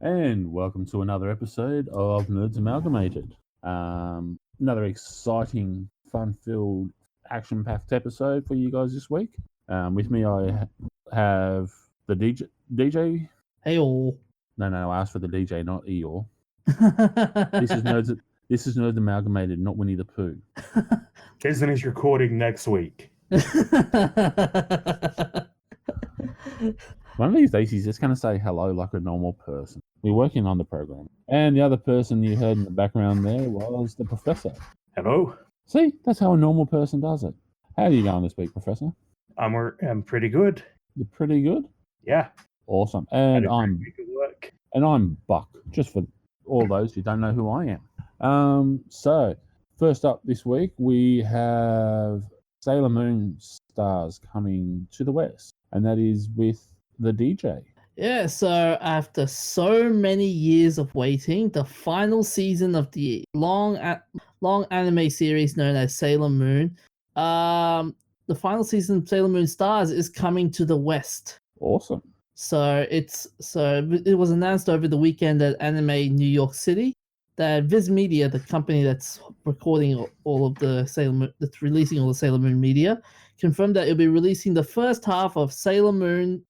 And welcome to another episode of Nerds Amalgamated. Another exciting, fun-filled, action-packed episode for you guys this week. With me, I have the DJ. Hey all. No, I asked for the DJ, not Eeyore. This is Nerds Amalgamated, not Winnie the Pooh. Jason is recording next week. One of these days, he's just going to say hello like a normal person. We're working on the program. And the other person you heard in the background there was the professor. Hello. See, that's how a normal person does it. How are you going this week, Professor? I'm pretty good. You're pretty good? Yeah. Awesome. And I'm Buck, just for all those who don't know who I am. So, first up this week, we have Sailor Moon stars coming to the West. And that is with the DJ. Yeah, so after so many years of waiting, the final season of the long anime series known as Sailor Moon, the final season of Sailor Moon Stars is coming to the West. Awesome. So it was announced over the weekend at Anime New York City that Viz Media, the company that's recording all of the Sailor Moon, that's releasing all the Sailor Moon media, confirmed that it'll be releasing the first half of Sailor Moon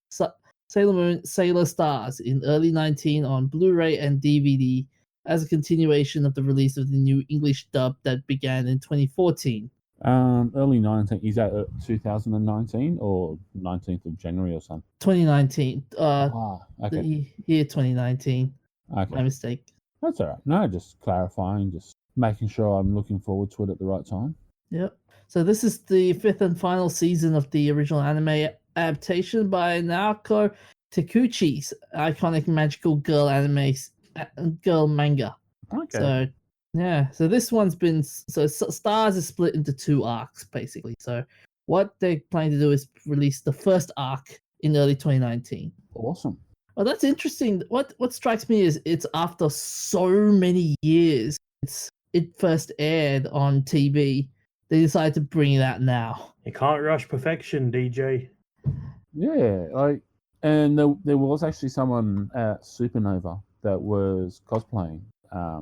Sailor Stars in early 2019 on Blu-ray and DVD as a continuation of the release of the new English dub that began in 2014. Early 19, is that 2019 or 19th of January or something? 2019. Okay. The year 2019. Okay. My mistake. That's all right. No, just clarifying, just making sure I'm looking forward to it at the right time. Yep. So this is the fifth and final season of the original anime adaptation by Naoko Takeuchi's iconic magical girl manga. Okay. So yeah, so this one's been Stars is split into two arcs basically. So what they're planning to do is release the first arc in early 2019. Awesome. Well, that's interesting. What strikes me is it's after so many years. It first aired on TV. They decided to bring it out now. You can't rush perfection, DJ. Yeah, and there was actually someone at Supernova that was cosplaying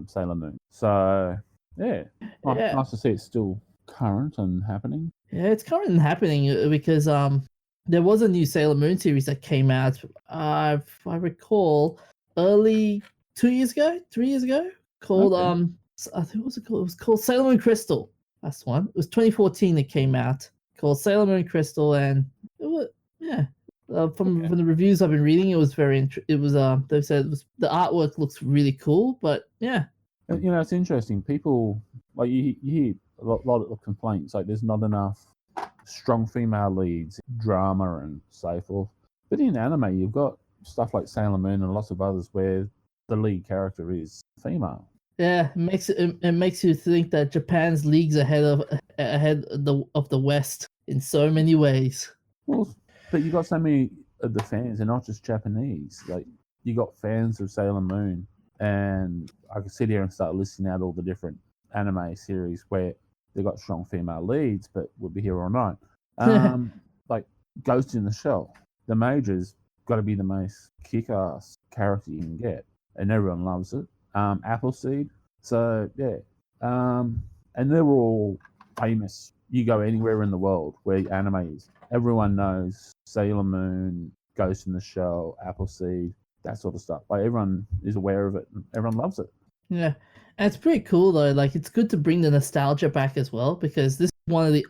Sailor Moon. So yeah, nice to see it's still current and happening. Yeah, it's current and happening because there was a new Sailor Moon series that came out. If I recall, early 3 years ago, called I think it was called Sailor Moon Crystal. That's the one. It was 2014 it came out, called Sailor Moon Crystal, and it was from the reviews I've been reading, it was very they said the artwork looks really cool, but yeah. You know, it's interesting. People you hear a lot of complaints like there's not enough strong female leads, drama, and so forth. But in anime, you've got stuff like Sailor Moon and lots of others where the lead character is female. Yeah, it makes you think that Japan's leagues ahead of the West in so many ways. Well, but you got so many of the fans, and not just Japanese. Like you got fans of Sailor Moon, and I could sit here and start listing out all the different anime series where they got strong female leads, but we'll be here all night. Like Ghost in the Shell, the Major's got to be the most kick-ass character you can get, and everyone loves it. Appleseed, so yeah, and they're all famous. You go anywhere in the world where anime is, everyone knows Sailor Moon, Ghost in the Shell, Appleseed, that sort of stuff. Like everyone is aware of it, and everyone loves it. Yeah, and it's pretty cool though. Like it's good to bring the nostalgia back as well, because this is one of the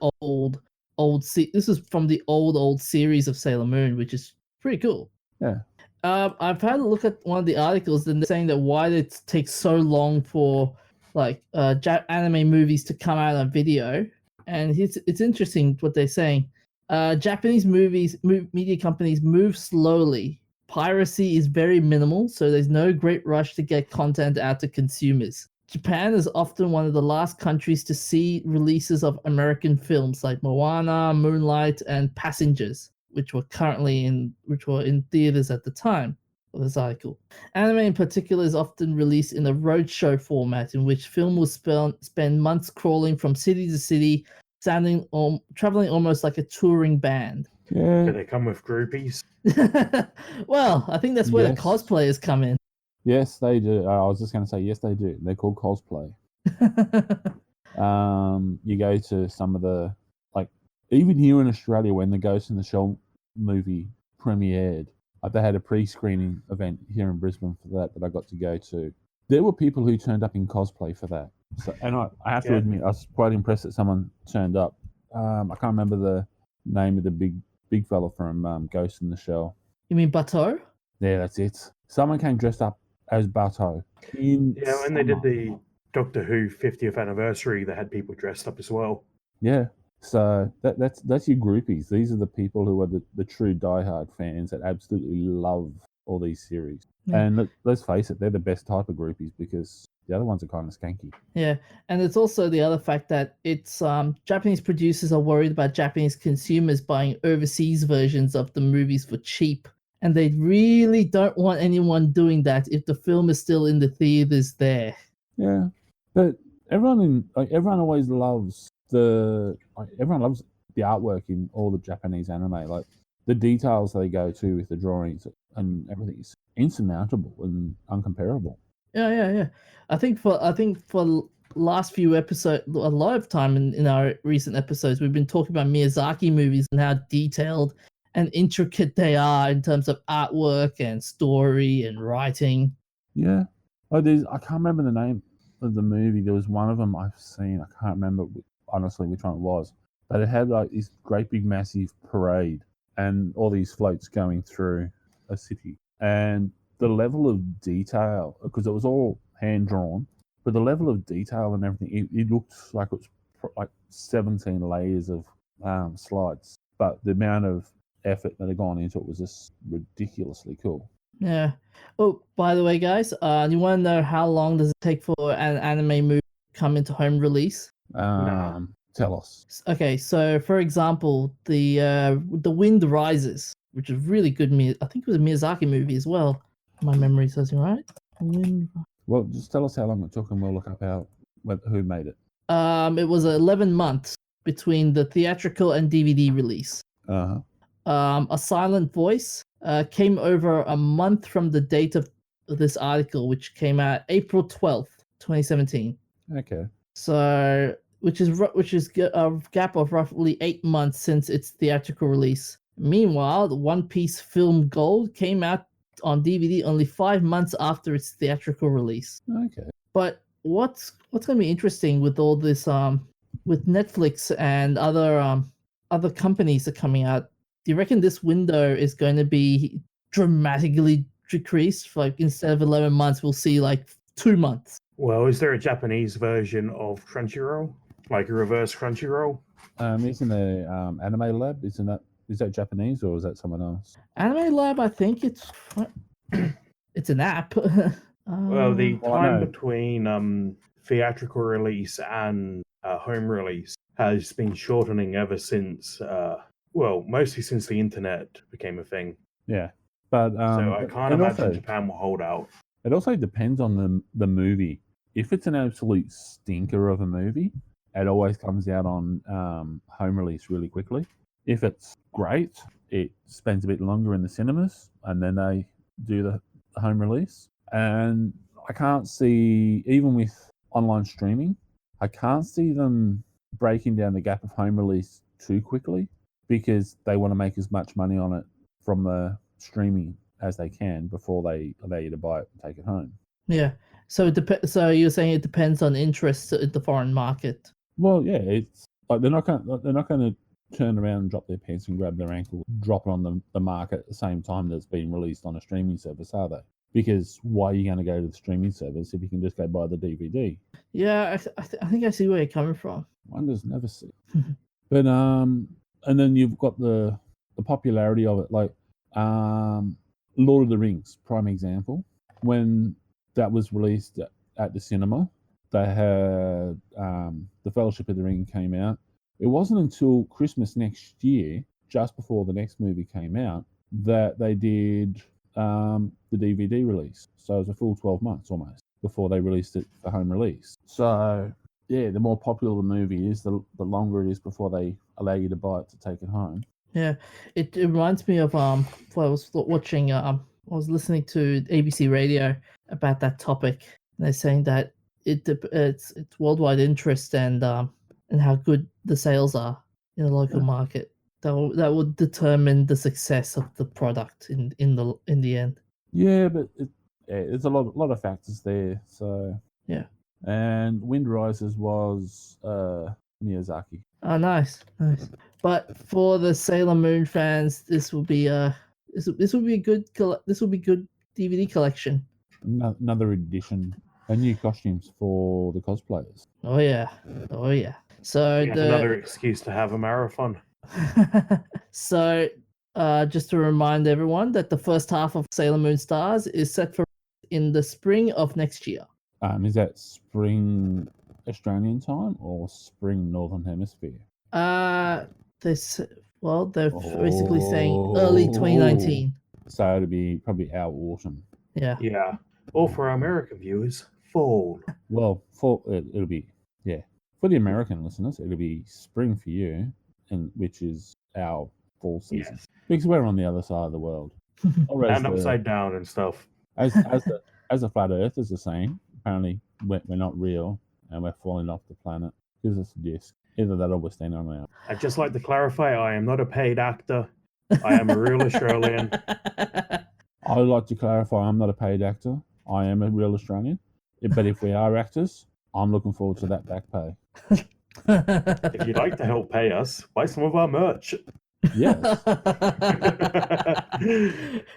this is from the old series of Sailor Moon, which is pretty cool. Yeah. I've had a look at one of the articles and they're saying that why it takes so long for anime movies to come out on video, and it's interesting what they're saying. Japanese media companies move slowly. Piracy is very minimal, so there's no great rush to get content out to consumers. Japan is often one of the last countries to see releases of American films like Moana, Moonlight, and Passengers, which were in theaters at the time of this article. Anime in particular is often released in a roadshow format, in which film will spend months crawling from city to city, traveling almost like a touring band. Yeah. Do they come with groupies? Well, I think that's where the cosplayers come in. Yes, they do. I was just going to say, yes, they do. They're called cosplay. You go to some of the, like, even here in Australia, when the Ghost in the Shell movie premiered, they had a pre-screening event here in Brisbane for that I got to go to. There were people who turned up in cosplay for that. So, and I have to admit, I was quite impressed that someone turned up. I can't remember the name of the big fella from Ghost in the Shell. You mean Bateau? Yeah, that's it. Someone came dressed up as Bateau. Yeah, when they did the Doctor Who 50th anniversary, they had people dressed up as well. Yeah, so that's your groupies. These are the people who are the true diehard fans that absolutely love all these series. Yeah. And let's face it, they're the best type of groupies because the other ones are kind of skanky. Yeah, and it's also the other fact that it's Japanese producers are worried about Japanese consumers buying overseas versions of the movies for cheap, and they really don't want anyone doing that if the film is still in the theaters there. Yeah, but everyone always loves everyone loves the artwork in all the Japanese anime. Like the details they go to with the drawings and everything is insurmountable and uncomparable. Yeah. I think for last few episodes, a lot of time in our recent episodes, we've been talking about Miyazaki movies and how detailed and intricate they are in terms of artwork and story and writing. Yeah. I can't remember the name of the movie. There was one of them I've seen. I can't remember honestly which one it was. But it had like this great big massive parade and all these floats going through a city. And the level of detail, because it was all hand drawn, but the level of detail and everything, it looked like it was like 17 layers of slides. But the amount of effort that had gone into it was just ridiculously cool. Yeah. Oh, by the way, guys, you want to know how long does it take for an anime movie to come into home release? Tell us. Okay, so for example, the Wind Rises, which is really good. I think it was a Miyazaki movie as well. My memory says right. Well, just tell us how long it took, and we'll look up who made it. It was 11 months between the theatrical and DVD release. A Silent Voice came over a month from the date of this article, which came out April 12th, 2017. Okay. So, which is a gap of roughly 8 months since its theatrical release. Meanwhile, the One Piece Film Gold came out on DVD only 5 months after its theatrical release. Okay. But what's going to be interesting with all this, with Netflix and other companies that are coming out, do you reckon this window is going to be dramatically decreased? Like instead of 11 months, we'll see like 2 months. Well, is there a Japanese version of Crunchyroll, like a reverse Crunchyroll? Isn't the Anime Lab? Is that Japanese or is that someone else? Anime Lab, I think it's an app. Well, the time between theatrical release and home release has been shortening ever since, mostly since the internet became a thing. Yeah, but so I can't imagine Japan will hold out. It also depends on the movie. If it's an absolute stinker of a movie, it always comes out on home release really quickly. If it's great, it spends a bit longer in the cinemas, and then they do the home release. And I can't see, even with online streaming, I can't see them breaking down the gap of home release too quickly because they want to make as much money on it from the streaming as they can before they allow you to buy it and take it home. Yeah. So So you're saying it depends on interest in the foreign market. Well, yeah, it's like they're not going to turn around and drop their pants and grab their ankle, drop it on the market at the same time that it's being released on a streaming service, are they? Because why are you going to go to the streaming service if you can just go buy the DVD? Yeah, I think I see where you're coming from. One does never see. But and then you've got the popularity of it, like Lord of the Rings, prime example. When that was released at the cinema, they had the Fellowship of the Ring came out. It wasn't until Christmas next year, just before the next movie came out, that they did the DVD release. So it was a full 12 months almost before they released it for home release. So yeah, the more popular the movie is, the longer it is before they allow you to buy it to take it home. Yeah, it reminds me of I was watching was listening to ABC Radio about that topic. And they're saying that it's worldwide interest and how good the sales are in the local market. That would determine the success of the product in the end. Yeah, but there's a lot of factors there. So yeah. And Wind Rises was Miyazaki. Oh, nice. But for the Sailor Moon fans, this will be good DVD collection. Another edition, and new costumes for the cosplayers. Oh yeah. So another excuse to have a marathon. So, just to remind everyone that the first half of Sailor Moon Stars is set for in the spring of next year. Is that spring Australian time or spring Northern Hemisphere? They're basically saying early 2019. So it'll be probably our autumn. Yeah. Yeah. Or for our American viewers, fall. Well, it'll be for the American listeners, it'll be spring for you, and which is our fall season because we're on the other side of the world. And upside down and stuff. As the flat earthers are saying, apparently we're not real and we're falling off the planet. Gives us a disc. Either that or we're standing on our own. I'd just like to clarify, I am not a paid actor. I am a real Australian. I would like to clarify, I'm not a paid actor. I am a real Australian. But if we are actors, I'm looking forward to that back pay. If you'd like to help pay us, buy some of our merch. Yes.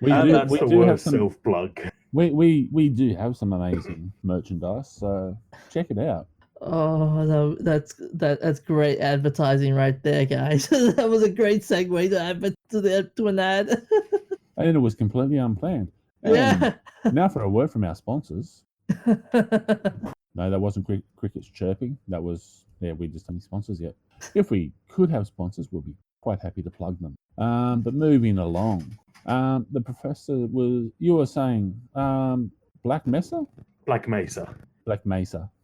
we do have some self-plug. We do have some amazing merchandise, so check it out. Oh, no, that's great advertising right there, guys. That was a great segue to an ad. And it was completely unplanned. And now for a word from our sponsors. No, that wasn't Cricket's chirping. That was, we just don't have sponsors yet. If we could have sponsors, we'll be quite happy to plug them. But moving along, the professor you were saying, Black Mesa? Black Mesa.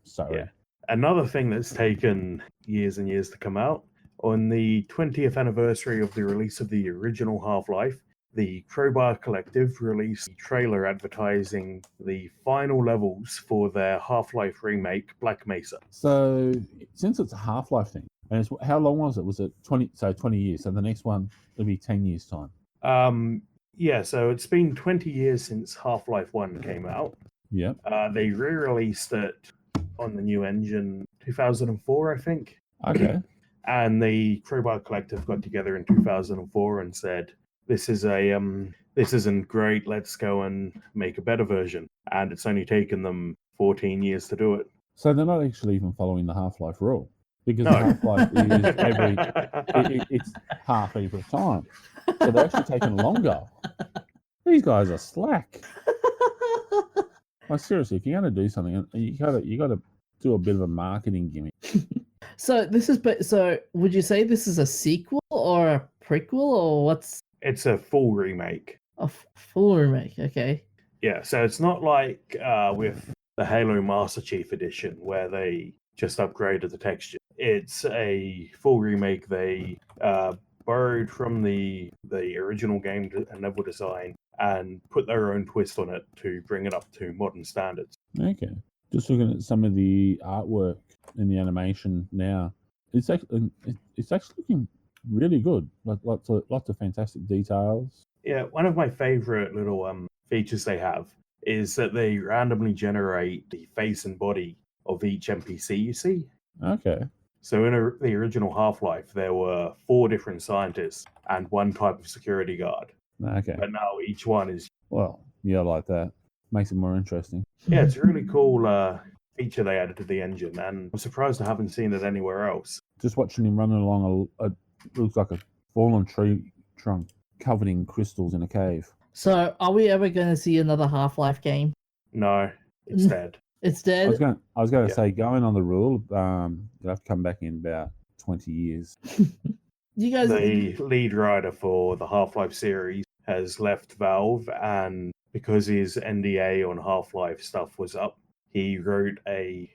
Sorry. Yeah. Another thing that's taken years and years to come out, on the 20th anniversary of the release of the original Half-Life, the Crowbar Collective released a trailer advertising the final levels for their Half-Life remake, Black Mesa. So, since it's a Half-Life thing, and how long was it? Was it 20 years? So the next one will be 10 years' time. So it's been 20 years since Half-Life 1 came out. Yeah. They re-released it on the new engine 2004, I think. Okay. And the Crowbar Collective got together in 2004 and said, this isn't great, let's go and make a better version. And it's only taken them 14 years to do it. So they're not actually even following the Half-Life rule. Because the Half-Life is it's half each time. So they're actually taking longer. These guys are slack. Like, seriously, if you're going to do something, you got to do a bit of a marketing gimmick. So would you say this is a sequel or a prequel or what's? It's a full remake. A full remake, okay. Yeah, so it's not like with the Halo Master Chief Edition where they just upgraded the texture. It's a full remake. They borrowed from the original game and level design and put their own twist on it to bring it up to modern standards. Okay. Just looking at some of the artwork and the animation now, it's actually looking really good. Lots of fantastic details. Yeah, one of my favorite little features they have is that they randomly generate the face and body of each NPC you see. Okay. So in the original Half-Life, there were 4 different scientists and 1 type of security guard. Okay. But now each one is... Well, yeah, like that. Makes it more interesting. Yeah, it's a really cool feature they added to the engine, and I'm surprised I haven't seen it anywhere else. Just watching him running along looks like a fallen tree trunk covered in crystals in a cave. So, are we ever going to see another Half-Life game? No, it's dead. It's dead? I was going to say, going on the rule, you'll have to come back in about 20 years. The lead writer for the Half-Life series has left Valve, and because his NDA on Half-Life stuff was up, he wrote a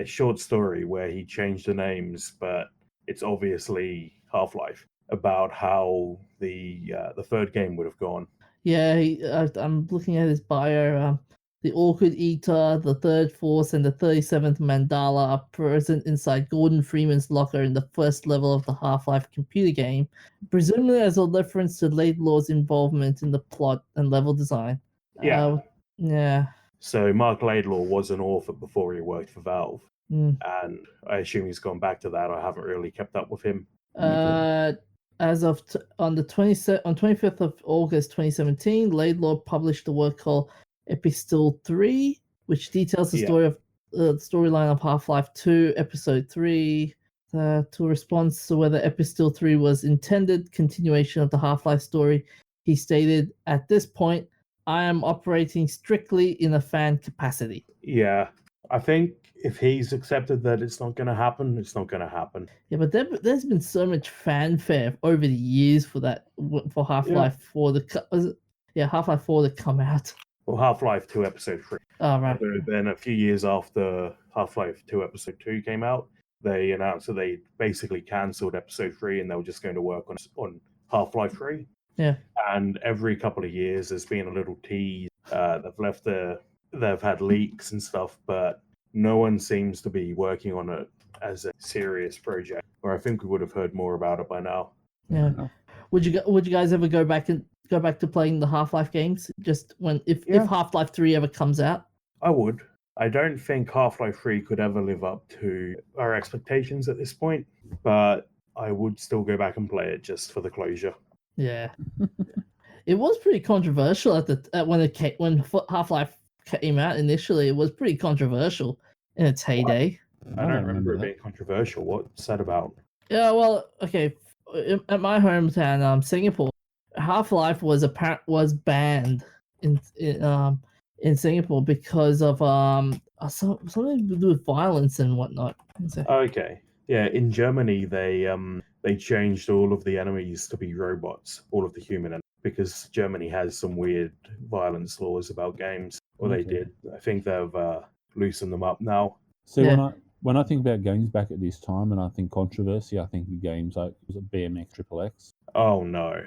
short story where he changed the names, but it's obviously Half-Life, about how the third game would have gone. Yeah, I'm looking at his bio. The Orchid Eater, the Third Force, and the 37th Mandala are present inside Gordon Freeman's locker in the first level of the Half-Life computer game, presumably as a reference to Laidlaw's involvement in the plot and level design. Yeah. Yeah. So Mark Laidlaw was an author before he worked for Valve, Mm. and I assume he's gone back to that. I haven't really kept up with him. As of on the 25th of August 2017, Laidlaw published a work called Epistle 3, which details the story of storyline of Half-Life 2, Episode 3. To respond to whether Epistle 3 was intended continuation of the Half-Life story, he stated, "At this point, I am operating strictly in a fan capacity." Yeah, I think if he's accepted that it's not going to happen, it's not going to happen. Yeah, but there's been so much fanfare over the years for Half-Life 4 Half-Life 4 to come out. Well, Half-Life 2 Episode 3. Oh, right. Then a few years after Half-Life 2 Episode 2 came out, they announced that they basically cancelled Episode 3 and they were just going to work on Half-Life 3. Yeah. And every couple of years there's been a little tease. They've had leaks and stuff, but no one seems to be working on it as a serious project. Or I think we would have heard more about it by now. Yeah. Would you guys ever go back to playing the Half-Life games? Just if Half-Life 3 ever comes out? I would. I don't think Half-Life 3 could ever live up to our expectations at this point, but I would still go back and play it just for the closure. Yeah. It was pretty controversial when Half-Life came out initially. It was pretty controversial in its heyday. I don't remember it being controversial. What's that about? Yeah, well, okay. At my hometown, Singapore, Half-Life was banned in Singapore because of something to do with violence and whatnot. Okay, yeah. In Germany, they changed all of the enemies to be robots, all of the human enemies, because Germany has some weird violence laws about games. Or they did. I think they've loosened them up now. So when I think about games back at this time, and I think controversy, I think of games like was it BMX Triple X. Oh no!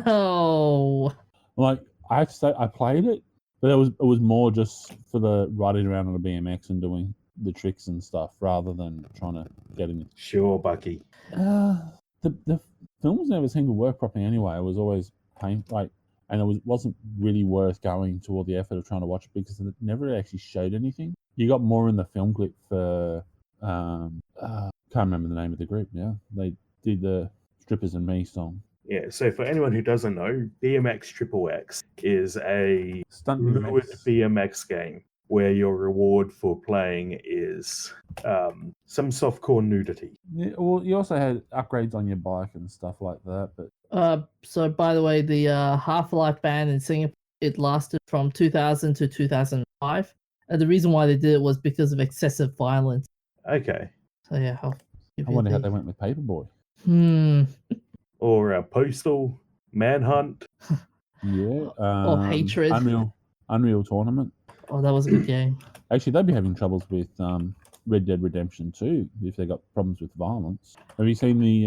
Oh, like I have to say, I played it, but it was more just for the riding around on a BMX and doing the tricks and stuff, rather than trying to get in. Sure, Bucky. The films never seemed to work properly anyway. It was always painful, and it wasn't really worth going to all the effort of trying to watch it because it never actually showed anything. You got more in the film clip for can't remember the name of the group now. They did the Strippers and Me song. Yeah, so for anyone who doesn't know, BMX Triple X is a fluid BMX game where your reward for playing is some softcore nudity. Yeah, well, you also had upgrades on your bike and stuff like that. But so by the way, the Half-Life ban in Singapore, it lasted from 2000 to 2005. And the reason why they did it was because of excessive violence. Okay. So yeah, I wonder how they went with Paperboy. Or Postal, Manhunt. Yeah. Or Hatred. Unreal Tournament. Oh, that was a good game. Actually, they'd be having troubles with Red Dead Redemption 2 if they got problems with violence. Have you seen the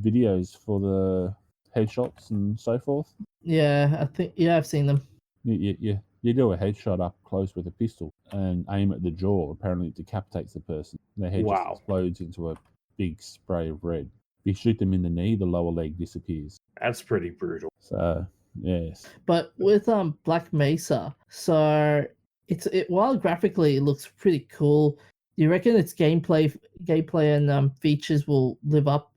videos for the headshots and so forth? Yeah, I've seen them. Yeah. You do a headshot up close with a pistol and aim at the jaw. Apparently, it decapitates the person. Their head just explodes into a big spray of red. If you shoot them in the knee, the lower leg disappears. That's pretty brutal. So, yes. But with Black Mesa, so while graphically it looks pretty cool, do you reckon its gameplay and features will live up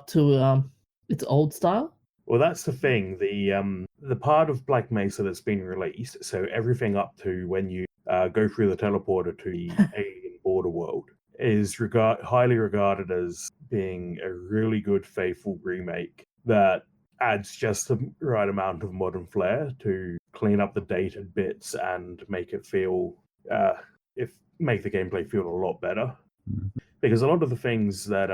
to its old style? Well, that's the thing. The part of Black Mesa that's been released, so everything up to when you go through the teleporter to the alien border world, is highly regarded as being a really good, faithful remake that adds just the right amount of modern flair to clean up the dated bits and make it make the gameplay feel a lot better. Because a lot of the things that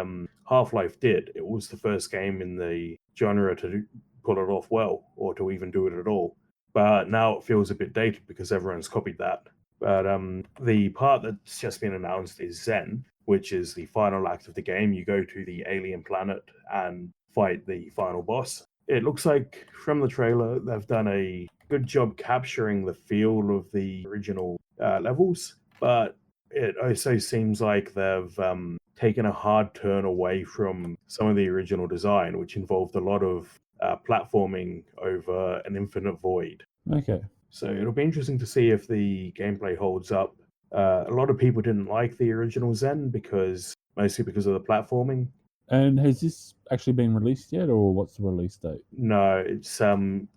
Half-Life did, it was the first game in the genre to pull it off well, or to even do it at all. But now it feels a bit dated because everyone's copied that. But the part that's just been announced is Zen, which is the final act of the game. You go to the alien planet and fight the final boss. it looks like from the trailer they've done a good job capturing the feel of the original levels, but it also seems like they've taken a hard turn away from some of the original design, which involved a lot of platforming over an infinite void. Okay. So it'll be interesting to see if the gameplay holds up. A lot of people didn't like the original Zen mostly because of the platforming. And has this actually been released yet, or what's the release date? No, it's Q2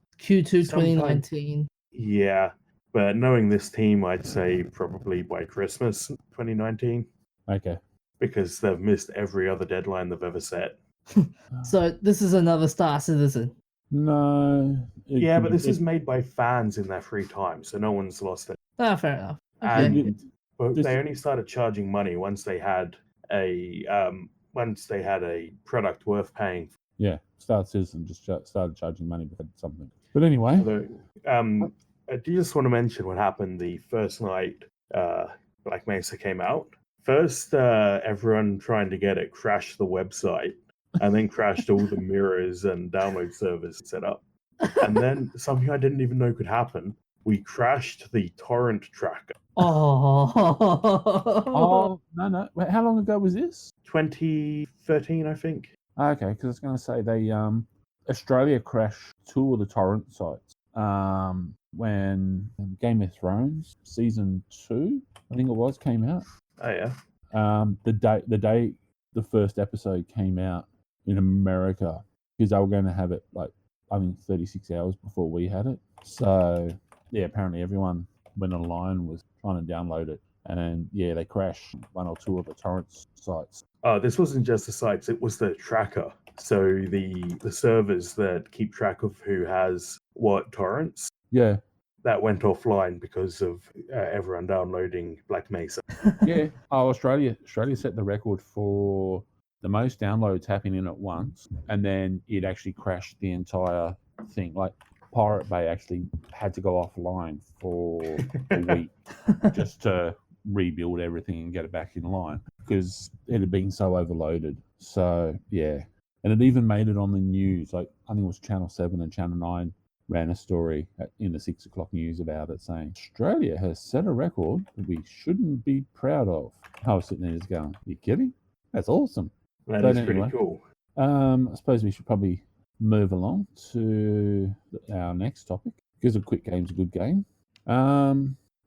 2019. Yeah, but knowing this team, I'd say probably by Christmas 2019. Okay. Because they've missed every other deadline they've ever set. So this is another Star Citizen. No. Yeah, but this is made by fans in their free time, so no one's lost it. Ah, fair enough. Okay. And they only started charging money once they had a product worth paying. Yeah, Star Citizen just started charging money for something. But anyway, I do just want to mention what happened the first night Black Mesa came out. First, everyone trying to get it crashed the website, and then crashed all the mirrors and download servers set up. And then something I didn't even know could happen. We crashed the torrent tracker. Oh, no. Wait, how long ago was this? 2013, I think. Okay, because I was going to say they Australia crashed 2 of the torrent sites when Game of Thrones season 2, I think it was, came out. Oh yeah. The day the first episode came out in America, because they were going to have it like I think 36 hours before we had it. So yeah, apparently everyone went online was trying to download it, and yeah, they crashed 1 or 2 of the torrent sites. Oh, this wasn't just the sites; it was the tracker. So the servers that keep track of who has what torrents. Yeah. That went offline because of everyone downloading Black Mesa. Yeah. Oh, Australia set the record for the most downloads happening at once, and then it actually crashed the entire thing. Like Pirate Bay actually had to go offline for a week just to rebuild everything and get it back in line because it had been so overloaded. So yeah, and it even made it on the news. Like I think it was Channel 7 and Channel 9 ran a story in the 6 o'clock news about it saying Australia has set a record that we shouldn't be proud of. I was sitting there just going, "You kidding? That's awesome." That is pretty cool. I suppose we should probably move along to our next topic because a quick game's a good game.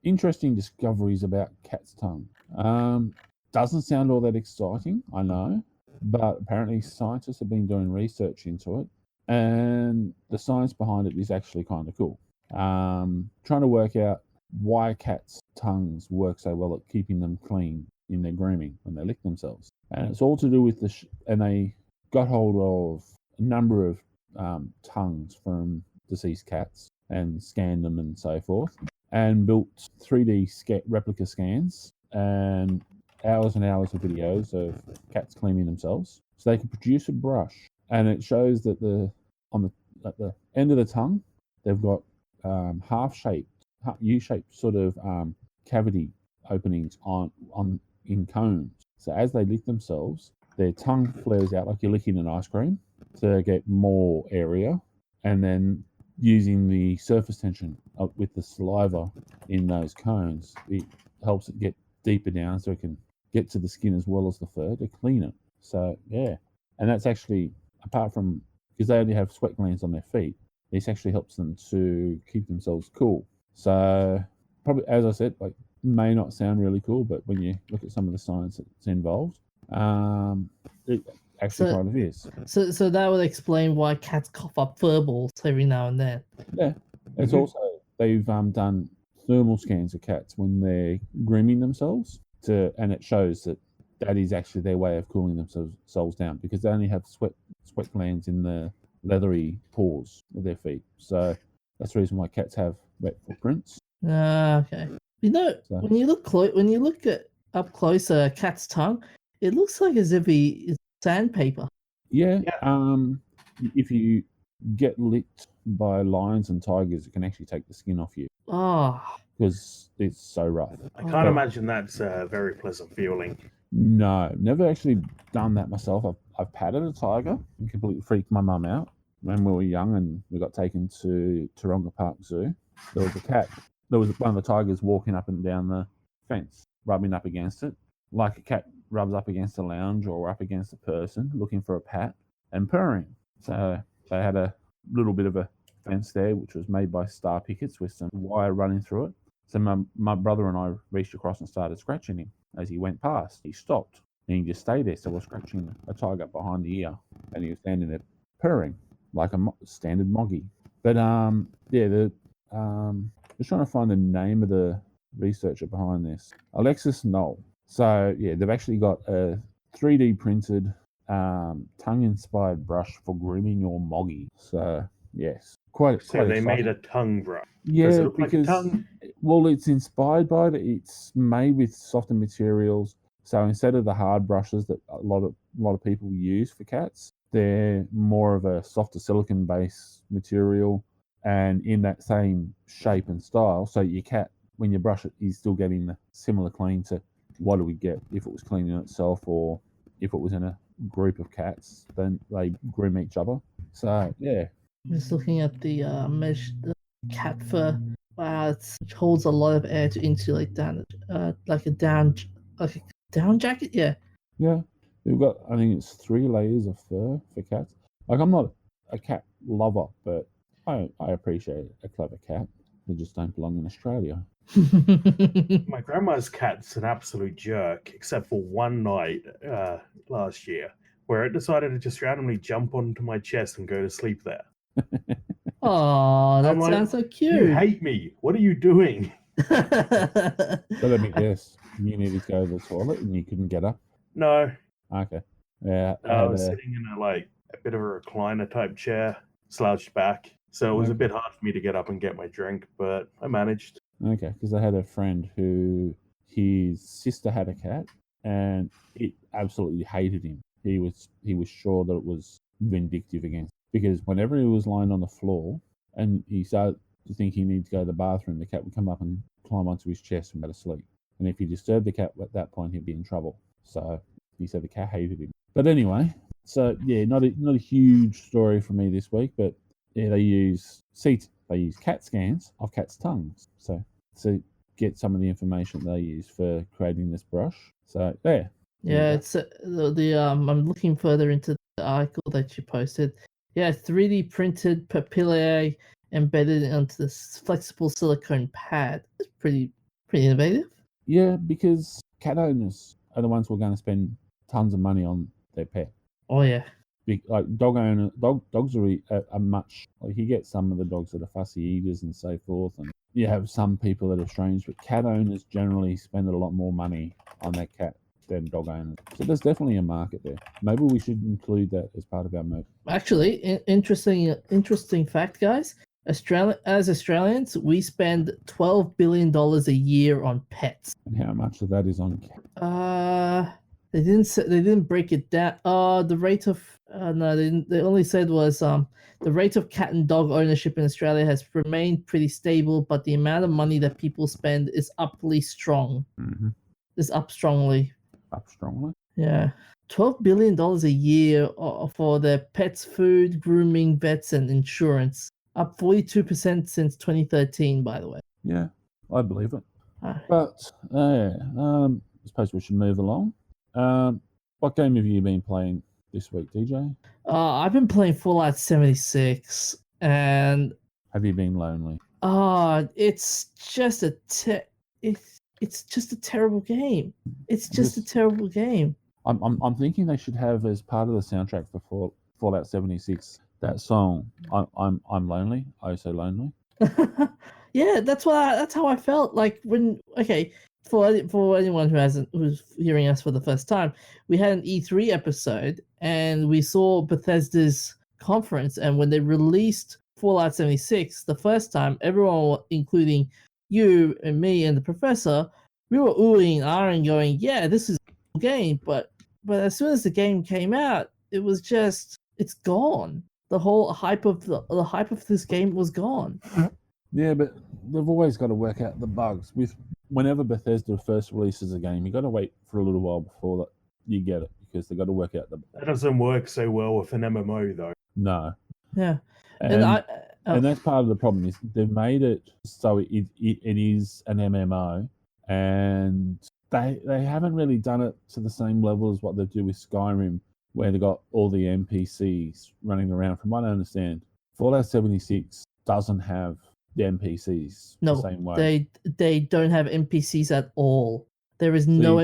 Interesting discoveries about cat's tongue. Doesn't sound all that exciting, I know, but apparently scientists have been doing research into it, and the science behind it is actually kind of cool. Trying to work out why cats' tongues work so well at keeping them clean in their grooming when they lick themselves. And it's all to do with and they got hold of a number of tongues from deceased cats and scanned them and so forth, and built 3D replica scans and hours and hours of videos of cats cleaning themselves. So they can produce a brush, and it shows that at the end of the tongue, they've got U-shaped sort of cavity openings in cones. So as they lick themselves, their tongue flares out like you're licking an ice cream to get more area, and then using the surface tension with the saliva in those cones, it helps it get deeper down so it can get to the skin as well as the fur to clean it. So yeah, and that's actually, apart from, because they only have sweat glands on their feet, this actually helps them to keep themselves cool. So probably, as I said, like may not sound really cool, but when you look at some of the science that's involved, it actually kind of is. So that would explain why cats cough up fur balls every now and then. Yeah, it's also, they've done thermal scans of cats when they're grooming themselves, and it shows that is actually their way of cooling themselves down, because they only have sweat glands in the leathery paws of their feet. So that's the reason why cats have wet footprints. Okay. You know, so, when you look at up close a cat's tongue, it looks like as if he is sandpaper. Yeah. If you get licked by lions and tigers, it can actually take the skin off you. Oh. Because it's so rough. I can't imagine that's a very pleasant feeling. No, never actually done that myself. I've patted a tiger and completely freaked my mum out. when we were young and we got taken to Taronga Park Zoo, there was a cat. There was one of the tigers walking up and down the fence, rubbing up against it, like a cat rubs up against a lounge or up against a person, looking for a pat and purring. So they had a little bit of a fence there, which was made by star pickets with some wire running through it. So my brother and I reached across and started scratching him as he went past. He stopped and he just stayed there. So we're scratching a tiger behind the ear, and he was standing there purring like a standard moggy. But just trying to find the name of the researcher behind this, Alexis Knoll. So yeah, they've actually got a 3D printed tongue-inspired brush for grooming your moggy. So yes, quite they exciting. made a tongue brush. Yeah, Does it look because like a tongue? well, it's inspired by it. It's made with softer materials. So instead of the hard brushes that a lot of people use for cats, they're more of a softer silicone-based material, and in that same shape and style. So your cat, when you brush it, is still getting the similar clean to what it would get if it was cleaning itself, or if it was in a group of cats, then they groom each other. So yeah. I'm just looking at the the cat fur. Wow, it holds a lot of air to insulate down, like a down jacket. Yeah. Yeah, they've got, I think it's 3 layers of fur for cats. Like, I'm not a cat lover, but I appreciate a clever cat. They just don't belong in Australia. My grandma's cat's an absolute jerk, except for one night last year, where it decided to just randomly jump onto my chest and go to sleep there. Oh, that sounds so cute. You hate me. What are you doing? So let me guess, you needed to go to the toilet and you couldn't get up? No. Okay. Yeah. I was sitting in a bit of a recliner type chair, slouched back. So it was a bit hard for me to get up and get my drink, but I managed. Okay, because I had a friend who, his sister had a cat and it absolutely hated him. He was sure that it was vindictive against him, because whenever he was lying on the floor and he started to think he needed to go to the bathroom, the cat would come up and climb onto his chest and go to sleep. And if he disturbed the cat at that point, he'd be in trouble. So he said the cat hated him. But anyway, so yeah, not a huge story for me this week, but yeah, they use cat scans of cats' tongues. So get some of the information they use for creating this brush. So there. Yeah, it's I'm looking further into the article that you posted. Yeah, 3D printed papillae embedded onto this flexible silicone pad. It's pretty innovative. Yeah, because cat owners are the ones who are going to spend tons of money on their pet. Oh yeah. Like dogs are much, like, you get some of the dogs that are fussy eaters and so forth, and you have some people that are strange, but cat owners generally spend a lot more money on their cat than dog owners. So there's definitely a market there. Maybe we should include that as part of our merch. Actually, interesting fact, guys. As Australians, we spend $12 billion a year on pets. And how much of that is on cats? They didn't break it down. The rate of no, they didn't. They only said was the rate of cat and dog ownership in Australia has remained pretty stable, but the amount of money that people spend is uply strong. Mm-hmm. Is up strongly. Up strongly? Yeah. $12 billion a year for their pets' food, grooming, vets, and insurance. Up 42% since 2013, by the way. Yeah, I believe it. But I suppose we should move along. What game have you been playing this week, DJ? I've been playing Fallout 76, and have you been lonely? It's just a it's just a terrible game. It's just a terrible game. I'm thinking they should have, as part of the soundtrack for Fallout 76, that song I'm lonely, oh so lonely. Yeah, that's how I felt like when for anyone who's hearing us for the first time, we had an E3 episode and we saw Bethesda's conference, and when they released Fallout 76 the first time, everyone, including you and me and the professor, we were oohing and ahhing, going, "Yeah, this is a game." But as soon as the game came out, it was just, it's gone. The whole hype of the hype of this game was gone. Yeah, but they've always got to work out the bugs. Whenever Bethesda first releases a game, you got to wait for a little while before that you get it, because they got to work out the bugs. That doesn't work so well with an MMO though. No, Yeah, And that's part of the problem is they've made it so it is an MMO, and they haven't really done it to the same level as what they do with Skyrim, where they got all the NPCs running around. From what I understand, Fallout 76 doesn't have the NPCs the same way. They don't have NPCs at all. There is no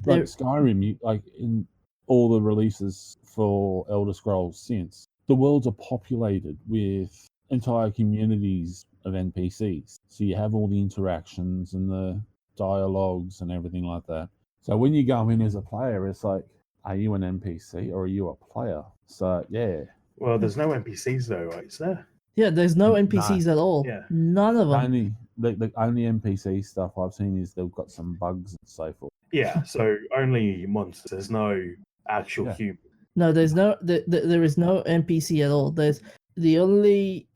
like Skyrim, like in all the releases for Elder Scrolls since, the worlds are populated with entire communities of NPCs. So you have all the interactions and the dialogues and everything like that. So when you go in as a player, it's like, are you an NPC or are you a player? So yeah. Well, there's no NPCs though, right? Is there? Yeah, there's no NPCs at all. Yeah. None of them. The only NPC stuff I've seen is they've got some bugs and so forth. Yeah, so only monsters. There's no actual human. No, there is no NPC at all. There's the only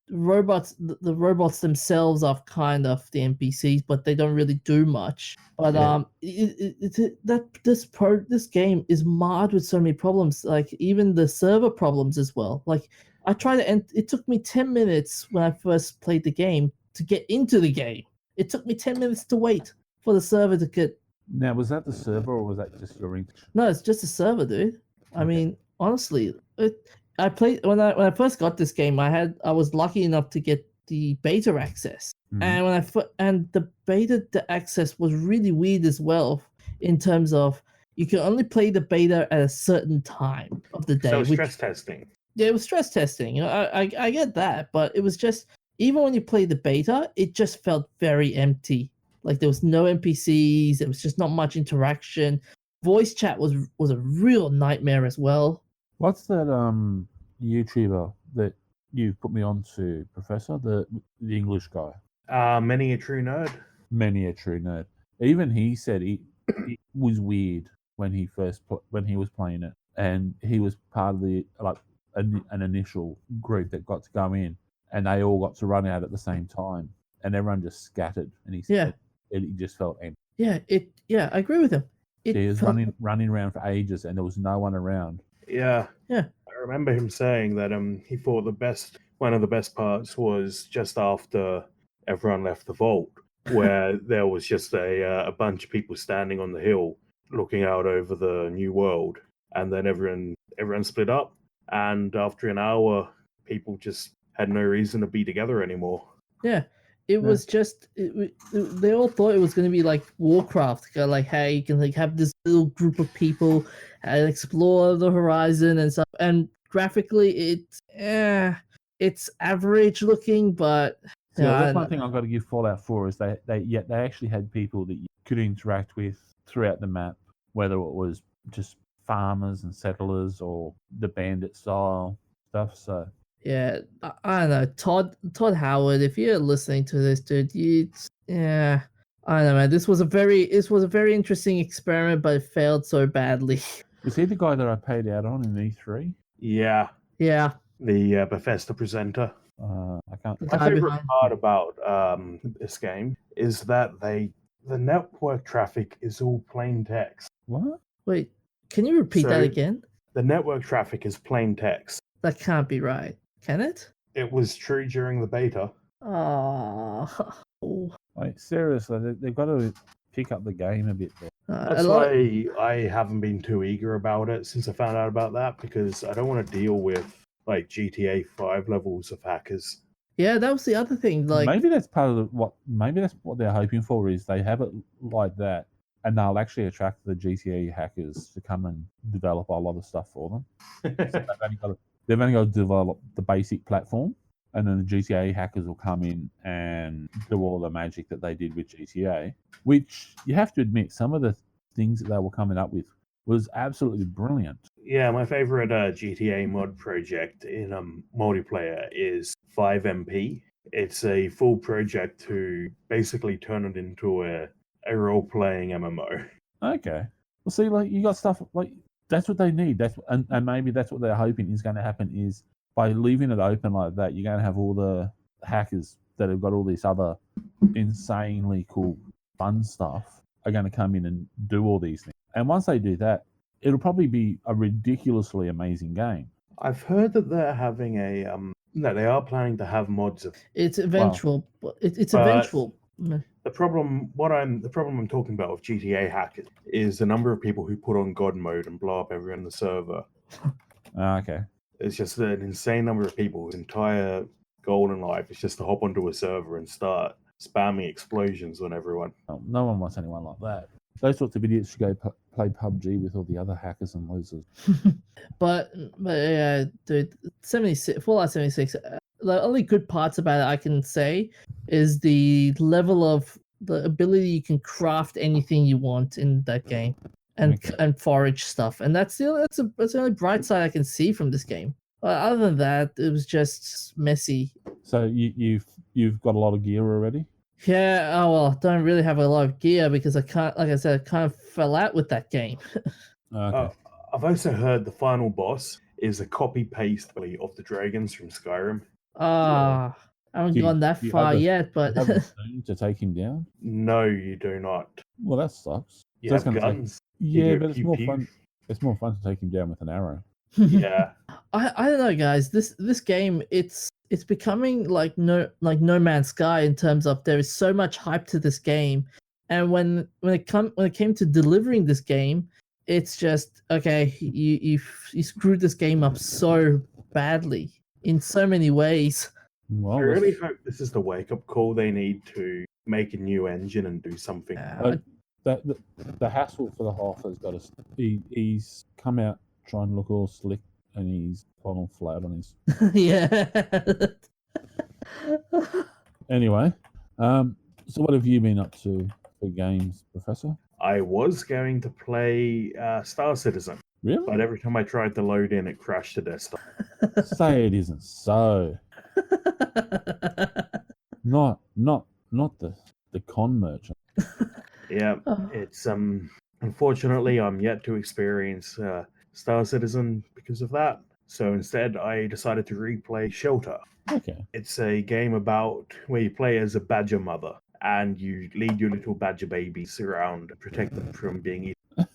robots. The robots themselves are kind of the NPCs, but they don't really do much. But this game is marred with so many problems. Like even the server problems as well. Like I tried to end. It took me 10 minutes when I first played the game to get into the game. It took me 10 minutes to wait for the server to get. Now, was that the server or was that just your English? No, it's just a server, dude. I mean, honestly, I played when I first got this game. I was lucky enough to get the beta access, and the beta access was really weird as well. In terms of you can only play the beta at a certain time of the day. So stress testing. Yeah, it was stress testing. I get that, but it was just even when you play the beta, it just felt very empty. Like there was no NPCs. There was just not much interaction. Voice chat was a real nightmare as well. What's that YouTuber that you put me on to, Professor? The English guy. Many a true nerd. Many a true nerd. Even he said it was weird when he was playing it, and he was part of the an initial group that got to go in, and they all got to run out at the same time, and everyone just scattered. And he said it just felt empty. Yeah, I agree with him. He was running around for ages, and there was no one around. Yeah. I remember him saying that he thought one of the best parts was just after everyone left the vault, where there was just a bunch of people standing on the hill looking out over the new world, and then everyone split up, and after an hour, people just had no reason to be together anymore. Yeah. It was just they all thought it was going to be like Warcraft, like hey, you can like have this little group of people and explore the horizon and stuff. And graphically, it's average looking, but that's one thing I've got to give Fallout 4 is they actually had people that you could interact with throughout the map, whether it was just farmers and settlers or the bandit style stuff. So. Yeah, I don't know. Todd Howard, if you're listening to this, dude, I don't know, man. This was a very interesting experiment, but it failed so badly. Was he the guy that I paid out on in E3? Yeah. Yeah. The Bethesda presenter. I can't. My favorite part about this game is that the network traffic is all plain text. What? Wait, can you repeat that again? The network traffic is plain text. That can't be right. Can it? It was true during the beta. Oh. Like, seriously, they've got to pick up the game a bit there. That's why I haven't been too eager about it since I found out about that, because I don't want to deal with like GTA 5 levels of hackers. Yeah, that was the other thing. Like maybe that's part of maybe that's what they're hoping for, is they have it like that, and they'll actually attract the GTA hackers to come and develop a lot of stuff for them. So they've only got to develop the basic platform, and then the GTA hackers will come in and do all the magic that they did with GTA, which you have to admit, some of the things that they were coming up with was absolutely brilliant. Yeah, my favorite GTA mod project in multiplayer is 5MP. It's a full project to basically turn it into a role-playing MMO. Okay. Well, see, like, you got stuff like that's what they need. And maybe that's what they're hoping is going to happen, is by leaving it open like that, you're going to have all the hackers that have got all this other insanely cool, fun stuff are going to come in and do all these things. And once they do that, it'll probably be a ridiculously amazing game. I've heard that they're having a no, they are planning to have mods of. It's eventual. It's But eventual. the problem I'm talking about with GTA hackers is the number of people who put on God mode and blow up everyone in the server. Okay. It's just an insane number of people whose entire goal in life is just to hop onto a server and start spamming explosions on everyone. No one wants anyone like that. Those sorts of idiots should go play PUBG with all the other hackers and losers. but yeah, dude, 76 Fallout 76. The only good parts about it I can say is the level of the ability you can craft anything you want in that game and forage stuff, and that's the only bright side I can see from this game. Other than that, it was just messy. So you've got a lot of gear already? Yeah, oh well, don't really have a lot of gear because I can't, like I said, I kind of fell out with that game. Okay. I've also heard the final boss is a copy-paste of the dragons from Skyrim. I haven't gone that far yet, but... to take him down? No, you do not. Well, that sucks. You have guns. Yeah, but it's more fun. It's more fun to take him down with an arrow. Yeah. I don't know, guys. This game, it's becoming like No Man's Sky in terms of there is so much hype to this game, and when it came to delivering this game, it's just okay. You screwed this game up so badly in so many ways. Well, I really hope this is the wake-up call they need to make a new engine and do something. The hassle for the Hoff has got us. He's come out trying to look all slick, and he's fallen flat on his. Yeah. Anyway, so what have you been up to for games, Professor? I was going to play Star Citizen. Really? But every time I tried to load in, it crashed the desktop. Say it isn't so. Not the con merchant. Yeah, it's unfortunately I'm yet to experience Star Citizen because of that. So instead, I decided to replay Shelter. Okay. It's a game about where you play as a badger mother and you lead your little badger babies around and protect them from being eaten.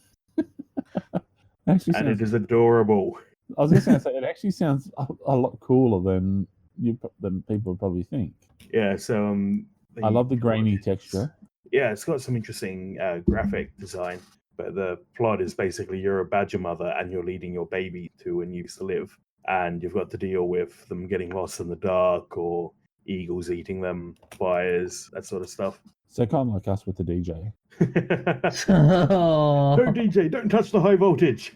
And it is adorable. I was just going to say, it actually sounds a lot cooler than people probably think. Yeah, so I love the grainy texture. Yeah, it's got some interesting graphic design, but the plot is basically you're a badger mother and you're leading your baby to a new place to live, and you've got to deal with them getting lost in the dark or eagles eating them, fires, that sort of stuff. So kind of like us with the DJ. Don't DJ, don't touch the high voltage.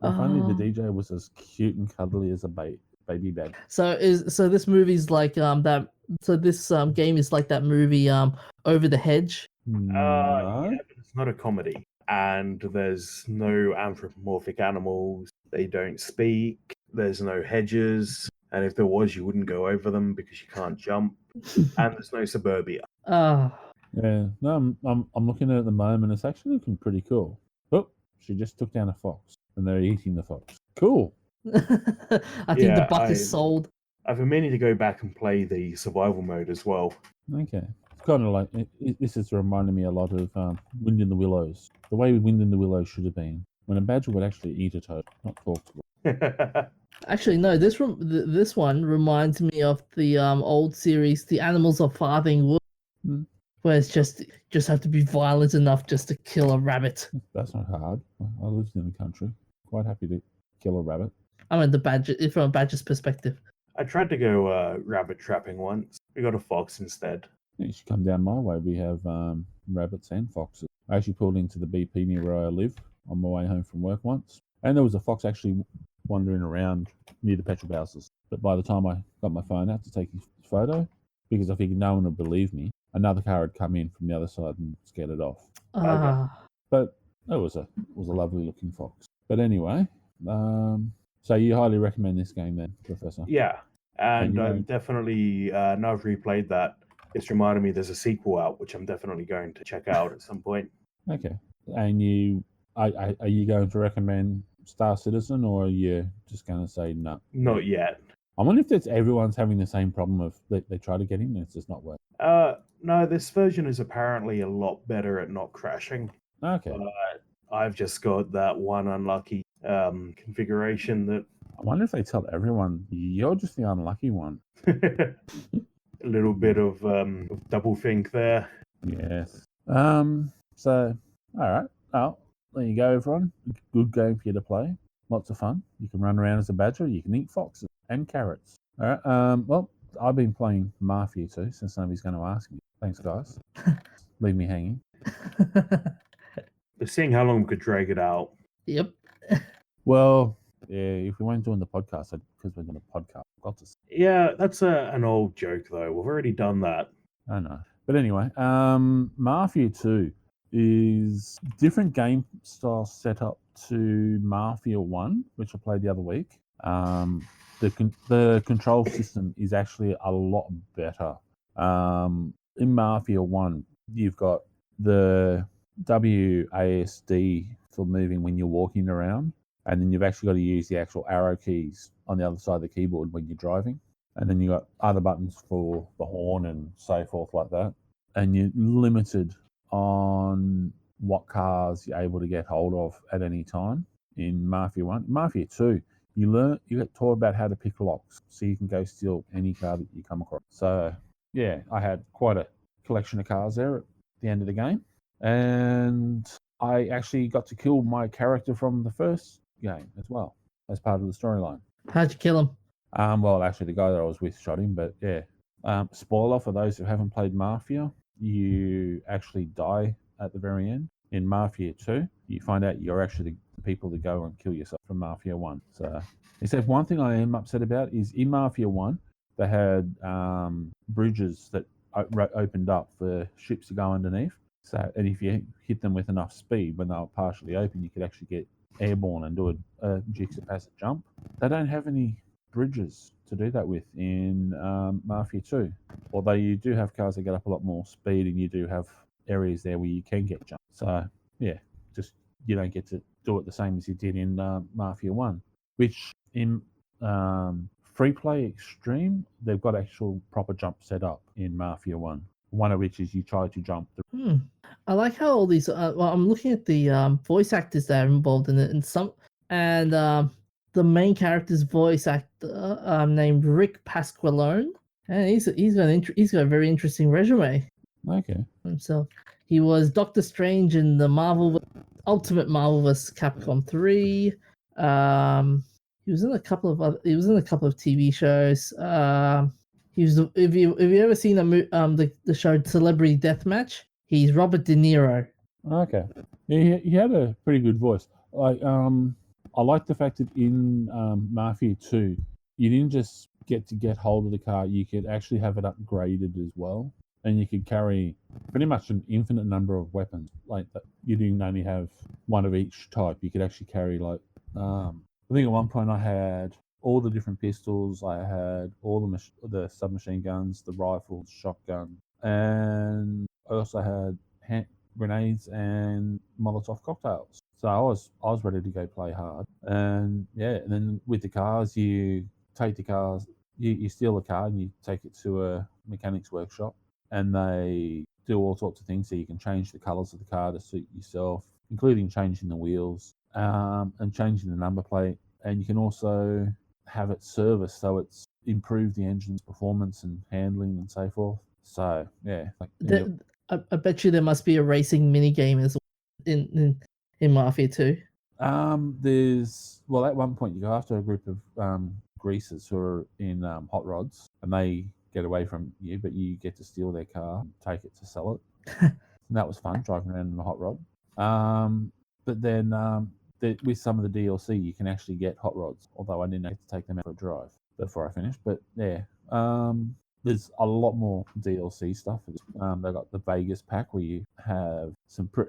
If only the DJ was as cute and cuddly as a baby bed. So this movie's like that. So this game is like that movie Over the Hedge. Yeah, but it's not a comedy, and there's no anthropomorphic animals. They don't speak. There's no hedges, and if there was, you wouldn't go over them because you can't jump. And there's no suburbia. Yeah, no, I'm looking at it at the moment. It's actually looking pretty cool. Oh, she just took down a fox, and they're eating the fox. Cool. I think the buck is sold. I've been meaning to go back and play the survival mode as well. Okay. It's kind of like, this is reminding me a lot of Wind in the Willows. The way Wind in the Willows should have been. When a badger would actually eat a toad, not talk to it. Actually, no, this one reminds me of the old series, The Animals of Farthing Wood, where it's just have to be violent enough just to kill a rabbit. That's not hard. I lived in the country. Quite happy to kill a rabbit. I mean, from a badger's perspective. I tried to go rabbit trapping once. We got a fox instead. Yeah, you should come down my way. We have rabbits and foxes. I actually pulled into the BP near where I live on my way home from work once. And there was a fox actually wandering around near the petrol houses. But by the time I got my phone out to take his photo, because I figured no one would believe me, another car had come in from the other side and scared it off. But it was a lovely looking fox. But anyway, so you highly recommend this game then, Professor? Yeah, and I'm definitely, now I've replayed that, it's reminded me there's a sequel out, which I'm definitely going to check out at some point. Okay. And are you going to recommend Star Citizen, or are you just going to say no? Not yet. I wonder if everyone's having the same problem of they try to get in and it's just not working. No, this version is apparently a lot better at not crashing. Okay. I've just got that one unlucky configuration that. I wonder if they tell everyone you're just the unlucky one. A little bit of double think there. Yes. So, all right. Well, there you go, everyone. Good game for you to play. Lots of fun. You can run around as a badger. You can eat foxes and carrots. All right. Well, I've been playing Mafia 2 since nobody's going to ask me. Thanks, guys. Leave me hanging. But seeing how long we could drag it out. Yep. Well, yeah, if we weren't doing the podcast, because we're doing a podcast, I've got to. Yeah, that's an old joke, though. We've already done that. I know. But anyway, Mafia 2 is different game style setup to Mafia 1, which I played the other week. The control system is actually a lot better. In Mafia 1, you've got the WASD for moving when you're walking around, and then you've actually got to use the actual arrow keys on the other side of the keyboard when you're driving. And then you've got other buttons for the horn and so forth like that. And you're limited on what cars you're able to get hold of at any time in Mafia 1. Mafia 2, you get taught about how to pick locks so you can go steal any car that you come across. So, yeah, I had quite a collection of cars there at the end of the game. And I actually got to kill my character from the first game as well as part of the storyline. How'd you kill him? Well, actually, the guy that I was with shot him, but yeah. Spoiler for those who haven't played Mafia, you actually die at the very end. In Mafia 2, you find out you're actually the people that go and kill yourself from Mafia 1. So, except one thing I am upset about is in Mafia 1, they had bridges that opened up for ships to go underneath. So, and if you hit them with enough speed when they were partially open, you could actually get airborne and do a jigsaw passive jump. They don't have any bridges to do that with in Mafia 2. Although you do have cars that get up a lot more speed, and you do have areas there where you can get jumped. So, yeah, just you don't get to do it the same as you did in Mafia 1, which in Free Play Extreme, they've got actual proper jump set up in Mafia 1. One of which is you try to jump. I like how all these. Well, I'm looking at the voice actors that are involved in it, and the main character's voice actor named Rick Pasqualone, and he's got a very interesting resume. Okay. Himself, he was Doctor Strange in the Ultimate Marvel vs. Capcom 3. He was in a couple of TV shows. He was. If you ever seen the show Celebrity Deathmatch, he's Robert De Niro. Okay. Yeah, he had a pretty good voice. I like the fact that in Mafia 2, you didn't just get hold of the car, you could actually have it upgraded as well. And you could carry pretty much an infinite number of weapons. Like that, you didn't only have one of each type. You could actually carry I think at one point I had all the different pistols. I had all the submachine guns, the rifles, shotgun, and I also had hand grenades and Molotov cocktails. So I was ready to go play hard. And yeah, and then with the cars, you take the cars, you steal a car and you take it to a mechanic's workshop, and they do all sorts of things. So you can change the colours of the car to suit yourself, including changing the wheels and changing the number plate. And you can also have it serviced so it's improved the engine's performance and handling and so forth. So yeah, I bet you there must be a racing mini game as well in Mafia 2. There's at one point you go after a group of greasers who are in hot rods, and they get away from you, but you get to steal their car and take it to sell it. And that was fun, driving around in a hot rod. But then with some of the DLC, you can actually get hot rods, although I didn't have to take them out for a drive before I finished. But yeah, there's a lot more DLC stuff. They've got the Vegas pack where you have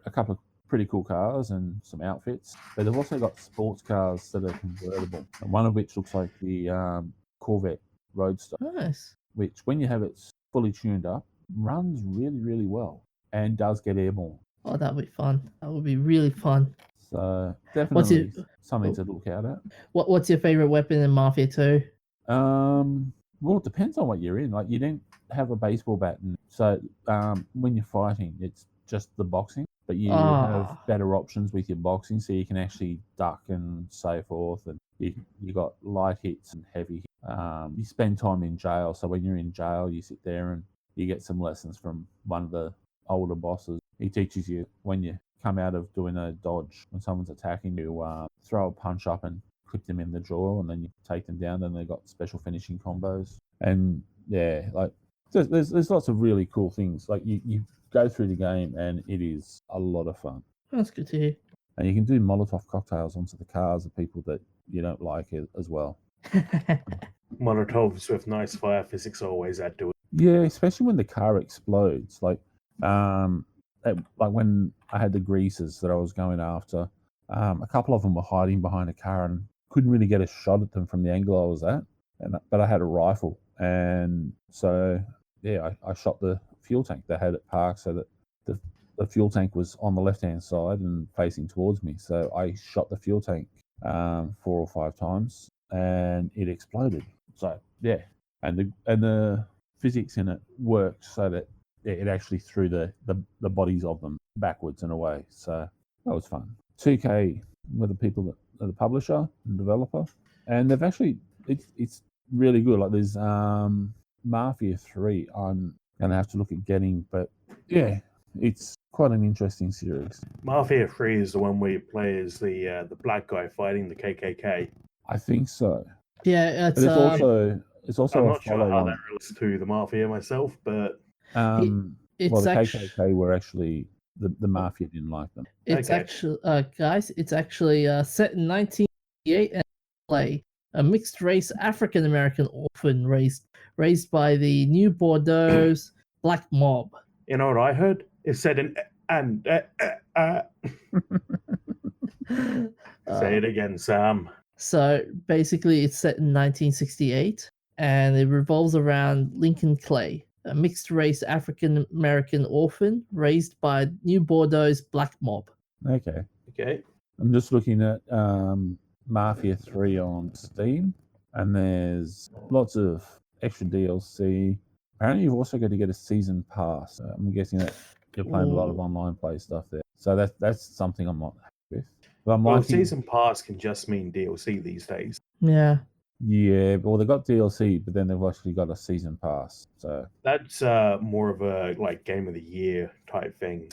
a couple of pretty cool cars and some outfits. But they've also got sports cars that are convertible, and one of which looks like the Corvette Roadster. Nice. Which, when you have it fully tuned up, runs really, really well and does get airborne. Oh, that would be fun. That would be really fun. So definitely something to look out at. What's your favorite weapon in Mafia 2? Well, it depends on what you're in. Like, you don't have a baseball bat, and so when you're fighting, it's just the boxing. but you have Ah. better options with your boxing, so you can actually duck and so forth, and you got light hits and heavy hits. You spend time in jail, so when you're in jail, you sit there and you get some lessons from one of the older bosses. He teaches you when you come out of doing a dodge, when someone's attacking you, throw a punch up and clip them in the jaw, and then you take them down. Then they've got special finishing combos, and yeah, like there's lots of really cool things. Like you go through the game, and it is a lot of fun. That's good to hear. And you can do Molotov cocktails onto the cars of people that you don't like as well. Molotovs with nice fire physics always add to it. Yeah, especially when the car explodes. Like when I had the greasers that I was going after, a couple of them were hiding behind a car and couldn't really get a shot at them from the angle I was at. But I had a rifle, and so yeah, I shot the fuel tank they had it parked so that the fuel tank was on the left-hand side and facing towards me. So I shot the fuel tank 4 or 5 times, and it exploded. So yeah, and the physics in it worked so that it actually threw the bodies of them backwards and away. So that was fun. 2K were the people that are the publisher and developer, and they've actually it's really good. Like there's Mafia 3 I'm gonna have to look at getting, but yeah, it's quite an interesting series. Mafia 3 is the one where you play as the black guy fighting the KKK. I think so. Yeah, But it's also I'm a not sure how follow-on. that relates to the Mafia myself, but it's well, the actually KKK were actually the mafia didn't like them. it's Okay. actually guys, it's actually set in 1988 and play a mixed race African American orphan raised by the New Bordeaux's black mob. you know what I heard? It said say it again, Sam. So basically, it's set in 1968, and it revolves around Lincoln Clay, a mixed-race African-American orphan raised by New Bordeaux's black mob. Okay. Okay. I'm just looking at Mafia 3 on Steam, and there's lots of extra DLC. Apparently, you've also got to get a season pass. I'm guessing that you're playing a lot of online play stuff there. So that's something I'm not happy with. But I'm Well, liking, season pass can just mean DLC these days. Yeah. yeah, well, they've got DLC, but then they've actually got a season pass. So That's more of a like game of the year type thing.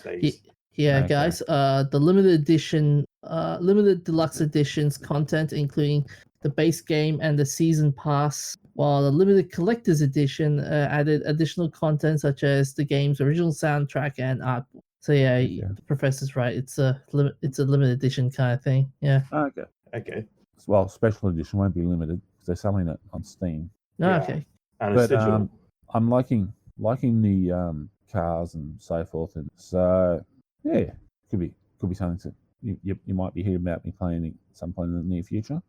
Yeah, Okay. guys. The limited edition, limited deluxe editions content, including the base game and the season pass, while the limited collector's edition added additional content such as the game's original soundtrack and art book. So yeah, Okay. the professor's right. It's a limited edition kind of thing. Yeah. okay. Okay. Well, special edition won't be limited because they're selling it on Steam. No, Yeah. okay. And it's But digital. I'm liking the cars and so forth, and so yeah, could be something to you might be hearing about me playing at some point in the near future.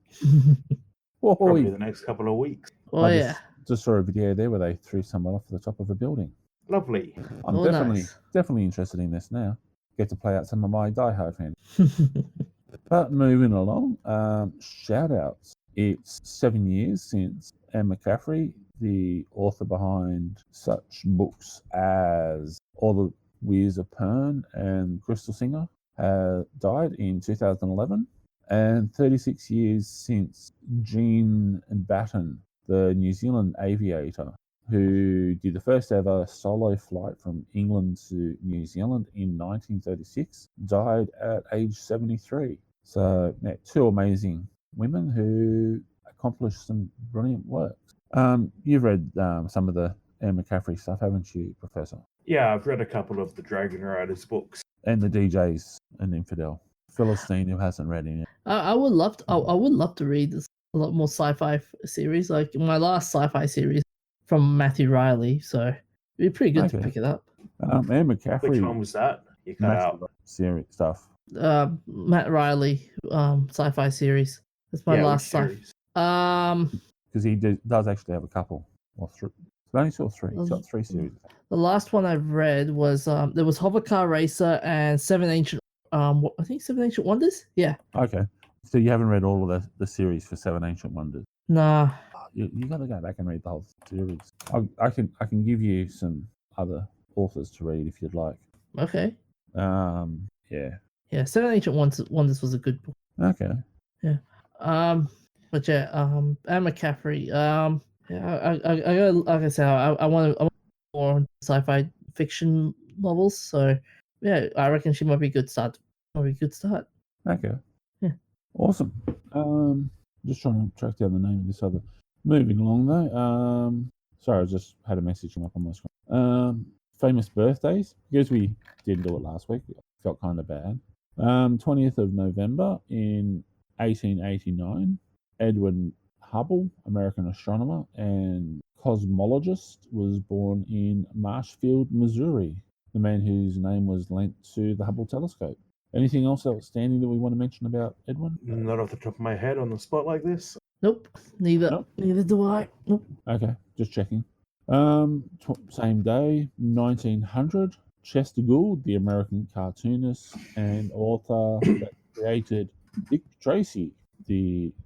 Probably Oh, the next couple of weeks. Oh I yeah. just saw a video there where they threw someone off the top of a building. Lovely. I'm Oh, nice. definitely interested in this now. Get to play out some of my Die Hard fans. But moving along, shout outs. It's 7 years since Anne McCaffrey, the author behind such books as All the Wheels of Pern and Crystal Singer, died in 2011. And 36 years since Jean Batten, the New Zealand aviator, who did the first ever solo flight from England to New Zealand in 1936, died at age 73. So, yeah, 2 amazing women who accomplished some brilliant work. You've read some of the Anne McCaffrey stuff, haven't you, Professor? Yeah, I've read a couple of the Dragon Riders books. And the DJ's an infidel. Philistine, who hasn't read any. I would love to. I would love to read a lot more sci-fi series. Like my last sci-fi series from Matthew Riley, so it'd be pretty good to Okay. pick it up. Anne McCaffrey. Which one was that? You cut out. Series stuff. Matt Riley sci-fi series. That's my Yeah, last which sci. series? Because he does actually have a couple or 3. It's only 2 or 3. He's got 3 series. The last one I've read was there was Hovercar Racer and Seven Ancient Wonders. Yeah. Okay. So you haven't read all of the series for 7 Ancient Wonders. Nah. You got to go back and read the whole series. I can give you some other authors to read if you'd like. Okay. Yeah. Yeah, Seven Ancient Wonders was a good book. Okay. Yeah. But yeah, Anne McCaffrey. Yeah, I like I said, I want more sci-fi fiction novels. So yeah, I reckon she might be a good start. Okay. Yeah. Awesome. Just trying to track down the name of this other. Moving along though. Sorry, I just had a message come up on my screen. Famous birthdays, because we didn't do it last week. I felt kind of bad. 20th of November in 1889, Edwin Hubble, American astronomer and cosmologist, was born in Marshfield, Missouri. The man whose name was lent to the Hubble telescope. Anything else outstanding that we want to mention about Edwin? Not off the top of my head on the spot like this. Nope. Neither. Nope. Neither do I. Nope. Okay, just checking. Same day, 1900, Chester Gould, the American cartoonist and author that created Dick Tracy,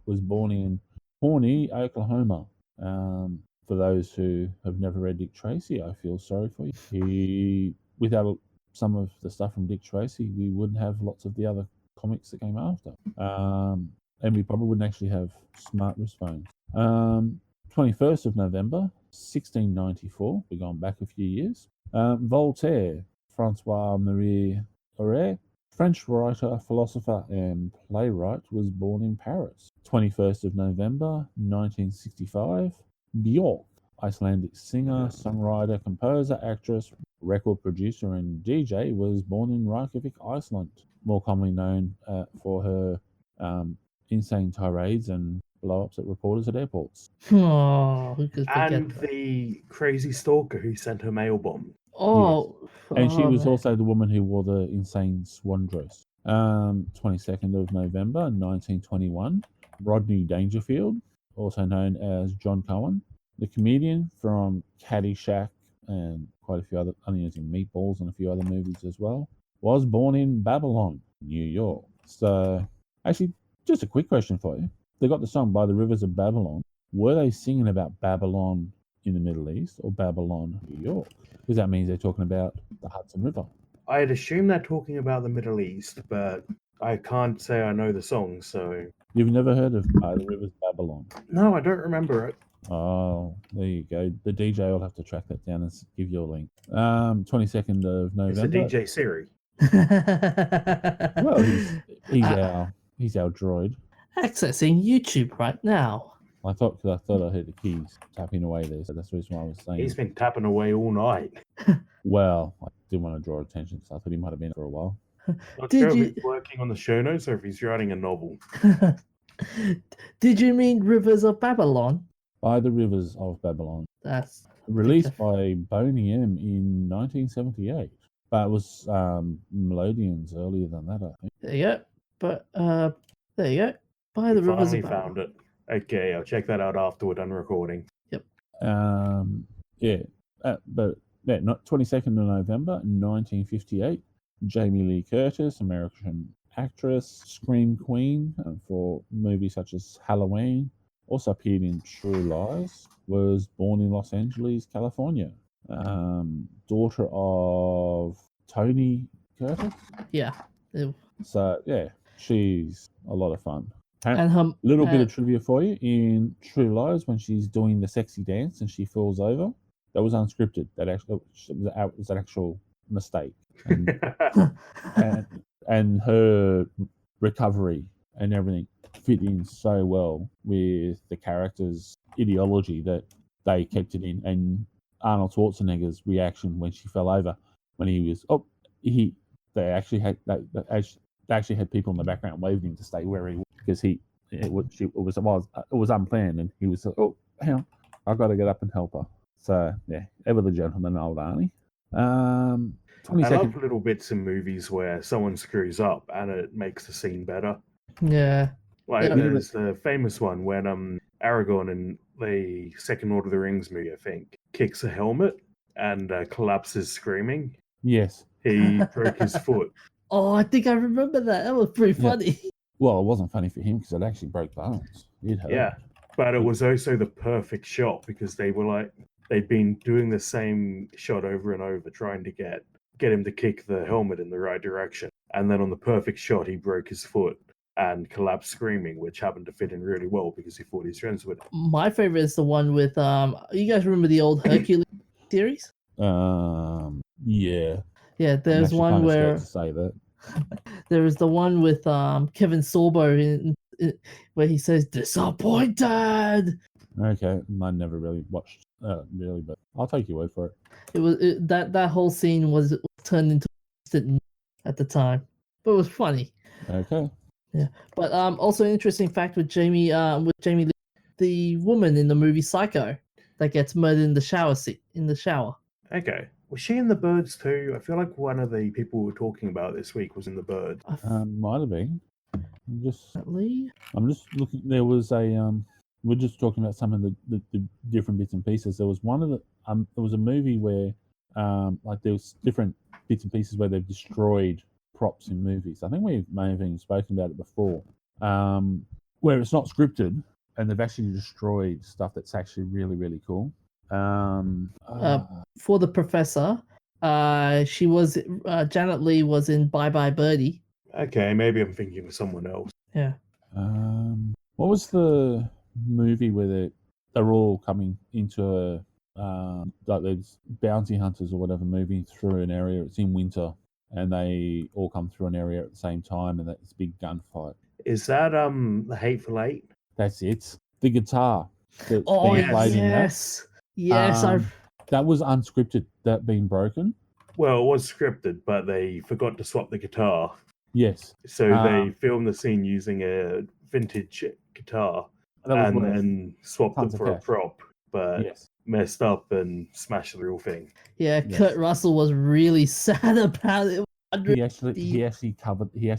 was born in Pawnee, Oklahoma. For those who have never read Dick Tracy, I feel sorry for you. Without some of the stuff from Dick Tracy, we wouldn't have lots of the other comics that came after. And we probably wouldn't actually have smart wrist phones. 21st of November, 1694, we're going back a few years. Voltaire, Francois-Marie Auré, French writer, philosopher, and playwright, was born in Paris. 21st of November, 1965, Björk, Icelandic singer, songwriter, composer, actress, record producer, and DJ, was born in Reykjavik, Iceland. More commonly known for her insane tirades and blow-ups at reporters at airports. Oh, who could forget And that? the crazy stalker who sent her mail bomb. Oh, And she was man. also the woman who wore the insane swan dress. 22nd of November, 1921, Rodney Dangerfield, also known as John Cohen, the comedian from Caddyshack and quite a few other, Meatballs and a few other movies as well, was born in Babylon, New York. So, actually, just a quick question for you. They got the song By the Rivers of Babylon. Were they singing about Babylon in the Middle East or Babylon, New York? Because that means they're talking about the Hudson River. I'd assume they're talking about the Middle East, but I can't say I know the song, so... You've never heard of By the Rivers of Babylon? No, I don't remember it. Oh, there you go. The DJ will have to track that down and give you a link. 22nd of November. It's a DJ Siri. Well, he's our droid. Accessing YouTube right now. I thought I heard the keys tapping away there, so that's the reason why I was saying. He's been tapping away all night. Well, I didn't want to draw attention, so I thought he might have been for a while. Not sure if he's working on the show notes or if he's writing a novel. Did you mean Rivers of Babylon? By the Rivers of Babylon. That's released by Boney M in 1978. But it was Melodians earlier than that, I think. There you go. But there you go. By the Rivers of Babylon. Found it. Okay, I'll check that out after we're done recording. Yep. Not 22nd of November 1958. Jamie Lee Curtis, American actress, Scream Queen for movies such as Halloween, also appeared in True Lies, was born in Los Angeles, California. Daughter of Tony Curtis. Yeah. So, yeah, she's a lot of fun. And her little bit of trivia for you. In True Lies, when she's doing the sexy dance and she falls over, that was unscripted. That actually was an actual mistake. And her recovery and everything fit in so well with the character's ideology that they kept it in. And Arnold Schwarzenegger's reaction when she fell over, when he was they actually had people in the background waving him to stay where he was, because it was unplanned, and he was hang on, I've got to get up and help her. So yeah, ever the gentleman, old Arnie. 22nd. I love little bits in movies where someone screws up and it makes the scene better. Yeah. Like there's the famous one when Aragorn in the Second Lord of the Rings movie, I think, kicks a helmet and collapses screaming. Yes. He broke his foot. Oh, I think I remember that. That was pretty funny. Yeah. Well, it wasn't funny for him because it actually broke bones. It hurt. Yeah, but it was also the perfect shot because they were they'd been doing the same shot over and over, trying to get get him to kick the helmet in the right direction. And then on the perfect shot, he broke his foot and collapsed screaming, which happened to fit in really well because he fought his friends with it. My favorite is the one with you guys remember the old Hercules series? Yeah. Yeah, there's I'm one where to say that. there was the one with Kevin Sorbo where he says disappointed. Okay, I never really watched really, but I'll take your word for it. It was that whole scene was turned into at the time, but it was funny. Okay. Yeah, but also an interesting fact with Jamie Lee, the woman in the movie Psycho that gets murdered in the shower. Okay. Was she in The Birds too? I feel like one of the people we were talking about this week was in The Birds. Might have been. I'm just Definitely. looking. There was a we're just talking about some of the different bits and pieces. There was one of the there was a movie where like there was different bits and pieces where they've destroyed props in movies. I think we may have even spoken about it before. Where it's not scripted and they've actually destroyed stuff that's actually really, really cool. For the professor, she was Janet Leigh was in Bye Bye Birdie. Okay, maybe I'm thinking of someone else. Yeah. What was the movie where they're all coming into like there's bounty hunters or whatever moving through an area? It's in winter and they all come through an area at the same time and that's a big gunfight. Is that The Hateful Eight? That's it. The guitar. Oh yes. Yes, that was unscripted. That being broken. Well, it was scripted, but they forgot to swap the guitar. Yes. So they filmed the scene using a vintage guitar and then swapped it for a prop, but messed up and smashed the real thing. Yeah, yes. Kurt Russell was really sad about it. He actually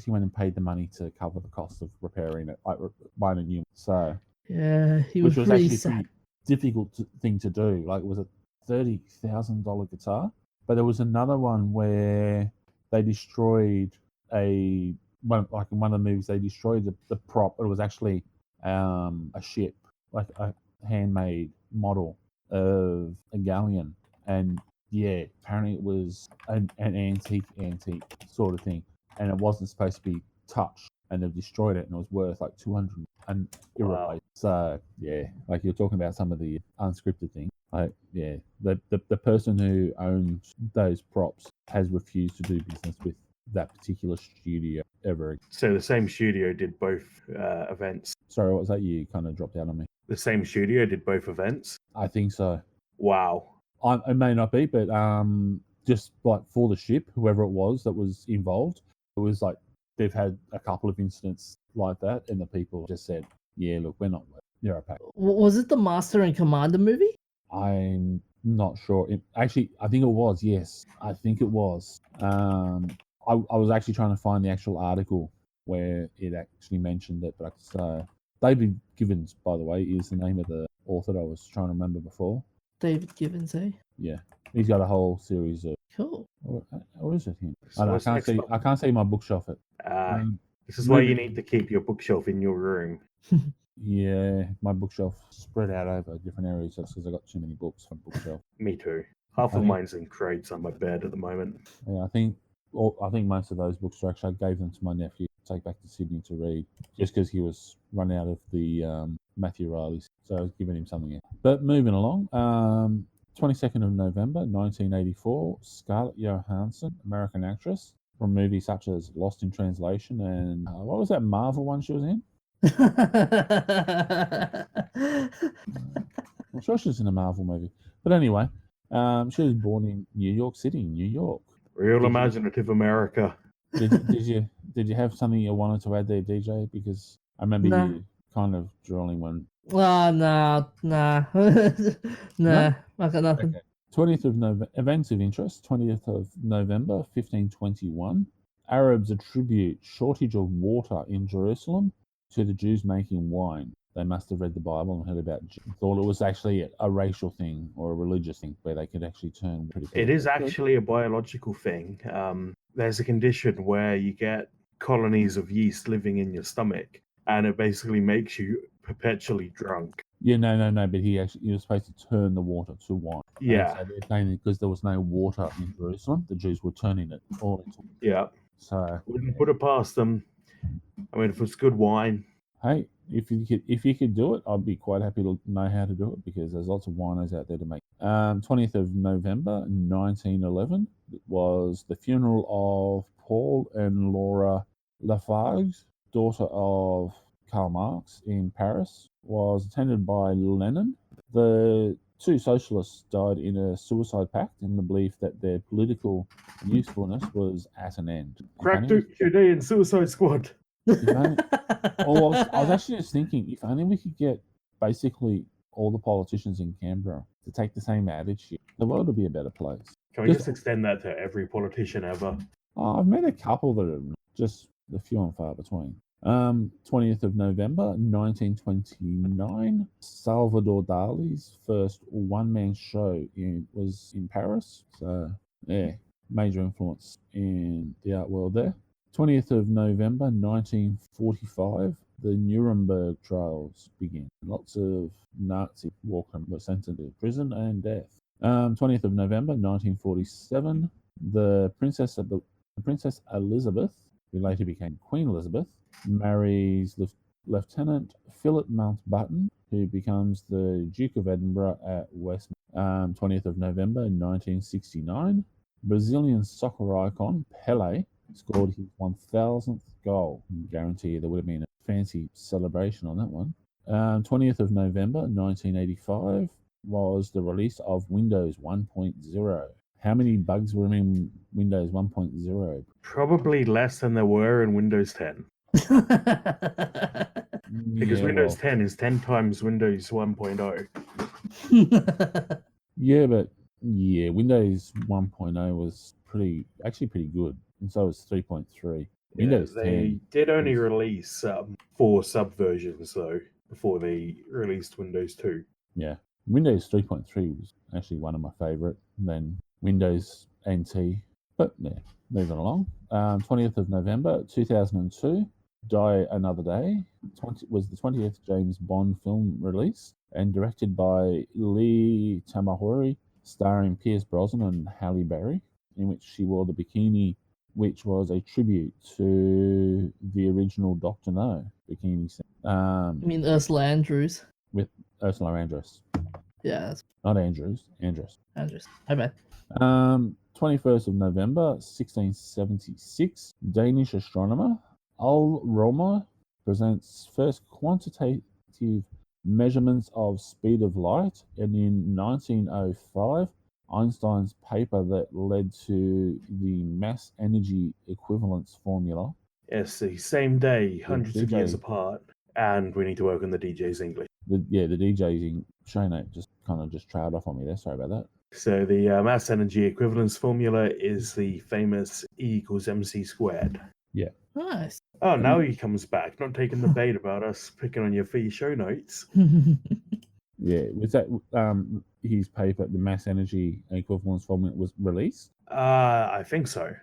went and paid the money to cover the cost of repairing it, like buying a new one. So yeah, which was actually sad. a pretty difficult thing to do. Like it was a $30,000 guitar, but there was another one where they destroyed in one of the movies. They destroyed the prop. It was actually a ship, like a handmade model of a galleon, and yeah, apparently it was an antique sort of thing, and it wasn't supposed to be touched, and they've destroyed it, and it was worth like $200 and irreplaceable. Wow. So yeah, like you're talking about some of the unscripted things. Like yeah, the person who owns those props has refused to do business with that particular studio ever again. So the same studio did both events. Sorry, what was that? You kind of dropped out on me. The same studio did both events? I think so. Wow. It may not be, but just like for the ship, whoever it was that was involved, it was like they've had a couple of incidents like that, and the people just said, "Yeah, look, we're not. You're okay." Was it the Master and Commander movie? I'm not sure. Actually, I think it was. Yes, I think it was. I was actually trying to find the actual article where it actually mentioned it, but David Givens, by the way, is the name of the author that I was trying to remember before. David Givens, eh? Yeah, he's got a whole series of. Cool. What is it here? I can't see my bookshelf. This is why you need to keep your bookshelf in your room. Yeah, my bookshelf spread out over different areas just because I got too many books on bookshelf. Me too. Half of mine's in crates on my bed at the moment. Yeah, I think most of those books are actually I gave them to my nephew to take back to Sydney to read, just because he was run out of the Matthew Riley's, so I was giving him something else. But moving along, 22nd of November, 1984, Scarlett Johansson, American actress, from movies such as Lost in Translation and what was that Marvel one she was in? I'm sure she was in a Marvel movie. But anyway, she was born in New York City, New York. Real imaginative America. Did you have something you wanted to add there, DJ? Because I remember you kind of drawing one. Nah. No? I got nothing. Okay. 20th of November, events of interest, 20th of November, 1521. Arabs attribute shortage of water in Jerusalem to the Jews making wine. They must have read the Bible and heard about thought it was actually a racial thing or a religious thing where they could actually turn pretty quickly. It is actually a biological thing. There's a condition where you get colonies of yeast living in your stomach, and it basically makes you perpetually drunk. Yeah, no, but he was supposed to turn the water to wine. Yeah. And so they're saying because there was no water in Jerusalem, the Jews were turning it all into. Yeah. So Wouldn't put it past them. I mean, if it's good wine. hey, if you could do it, I'd be quite happy to know how to do it because there's lots of winos out there to make. 20th of November, 1911 was the funeral of Paul and Laura Lafargue, daughter of Karl Marx in Paris, was attended by Lenin. The two socialists died in a suicide pact in the belief that their political usefulness was at an end. Crack Judean Suicide Squad. I was actually just thinking, if only we could get basically all the politicians in Canberra to take the same attitude, the world would be a better place. Can we just extend that to every politician ever? I've met a couple that are just the few and far between. 20th of November, 1929, Salvador Dali's first one-man show was in Paris. So, yeah, major influence in the art world there. 20th of November, 1945, the Nuremberg trials begin. Lots of Nazi war criminals were sentenced to prison and death. 20th of November, 1947, the Princess Elizabeth, who later became Queen Elizabeth, marries Lieutenant Philip Mountbatten, who becomes the Duke of Edinburgh at Westminster. 20th of November, 1969, Brazilian soccer icon Pelé scored his 1,000th goal. Guarantee there would have been a fancy celebration on that one. 20th of November, 1985, was the release of Windows 1.0. How many bugs were in Windows 1.0? Probably less than there were in Windows 10. Because Windows 10 is 10 times Windows 1.0. Windows 1.0 was actually pretty good, and so was 3.3. Windows 10 did only release 4 subversions though before they released Windows 2. Yeah, Windows 3.3 was actually one of my favorite. Then Windows NT, but yeah, moving along. 20th of November 2002, Die Another Day was the 20th James Bond film release and directed by Lee Tamahori, starring Pierce Brosnan and Halle Berry, in which she wore the bikini, which was a tribute to the original Dr. No bikini scene. You mean Ursula Andrews? With Ursula Andress. Yeah. Not Andrews. Andrews. Hi, man. 21st of November, 1676, Danish astronomer Al Romer presents first quantitative measurements of speed of light, and in 1905, Einstein's paper that led to the mass energy equivalence formula. Yes, the same day, hundreds of years apart, and we need to work on the DJ's English. The DJ's show note just trailed off on me there. Sorry about that. So the mass energy equivalence formula is the famous E equals MC squared. Yeah. Nice. Oh, now he comes back, not taking the bait about us picking on your free show notes. Yeah, was that his paper, the mass energy equivalence formula, was released? I think so.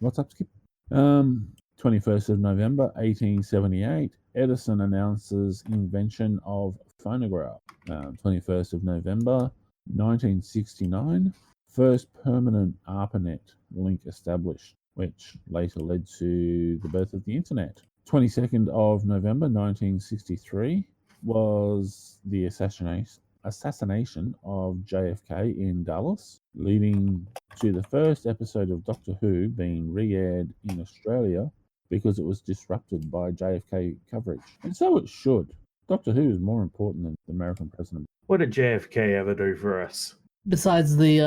What's up, Skip? 21st of November, 1878, Edison announces invention of phonograph. 21st of November, 1969, first permanent ARPANET link established, which later led to the birth of the internet. 22nd of November, 1963, was the assassination of JFK in Dallas, leading to the first episode of Doctor Who being re-aired in Australia because it was disrupted by JFK coverage. And so it should. Doctor Who is more important than the American president. What did JFK ever do for us? Besides the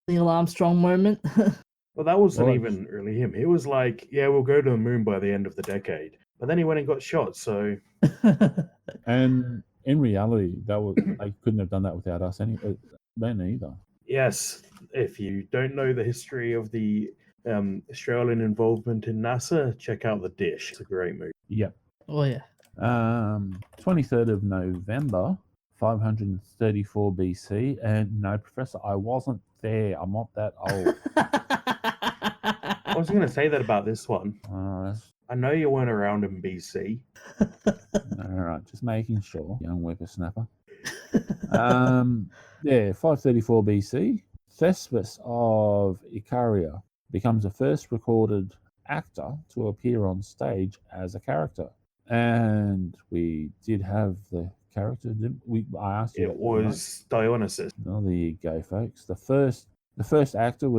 Neil Armstrong moment. Well, that wasn't even really him. He was like, yeah, we'll go to the moon by the end of the decade. But then he went and got shot, so... And in reality, I couldn't have done that without us then either. Yes, if you don't know the history of the Australian involvement in NASA, check out The Dish. It's a great movie. Yep. Oh, yeah. 23rd of November, 534 BC. And no, Professor, I wasn't there. I'm not that old. I was going to say that about this one. I know you weren't around in BC. All right, just making sure, young whippersnapper. Yeah, 534 BC, Thespis of Icaria becomes the first recorded actor to appear on stage as a character. And we did have the character, didn't we? I asked you. It was Dionysus. Oh, there you go, folks. The first actor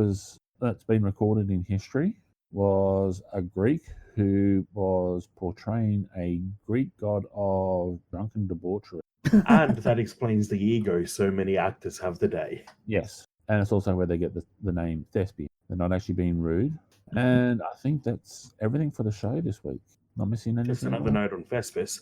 that's been recorded in history was a Greek who was portraying a Greek god of drunken debauchery. And that explains the ego so many actors have today. Yes, and it's also where they get the name Thespian. They're not actually being rude. And I think that's everything for the show this week. Not missing anything. Just another note on Thespis.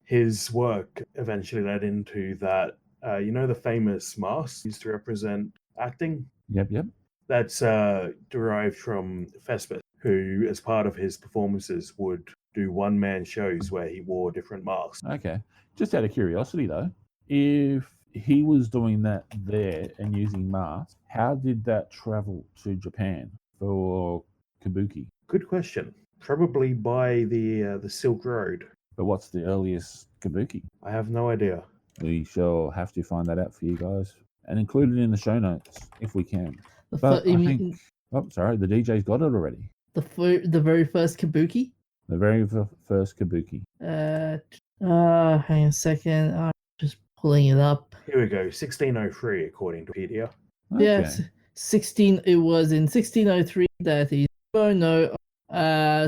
His work eventually led into that, the famous mask used to represent acting? Yep. That's derived from Thespis, who, as part of his performances, would do one-man shows where he wore different masks. Okay. Just out of curiosity, though, if he was doing that there and using masks, how did that travel to Japan for kabuki? Good question. Probably by the Silk Road. But what's the earliest kabuki? I have no idea. We shall have to find that out for you guys and include it in the show notes if we can. The the DJ's got it already. The very first kabuki? The very first kabuki. Hang on a second. I'm just pulling it up. Here we go. 1603, according to Wikipedia. Okay. Yes, It was in 1603 that Izumo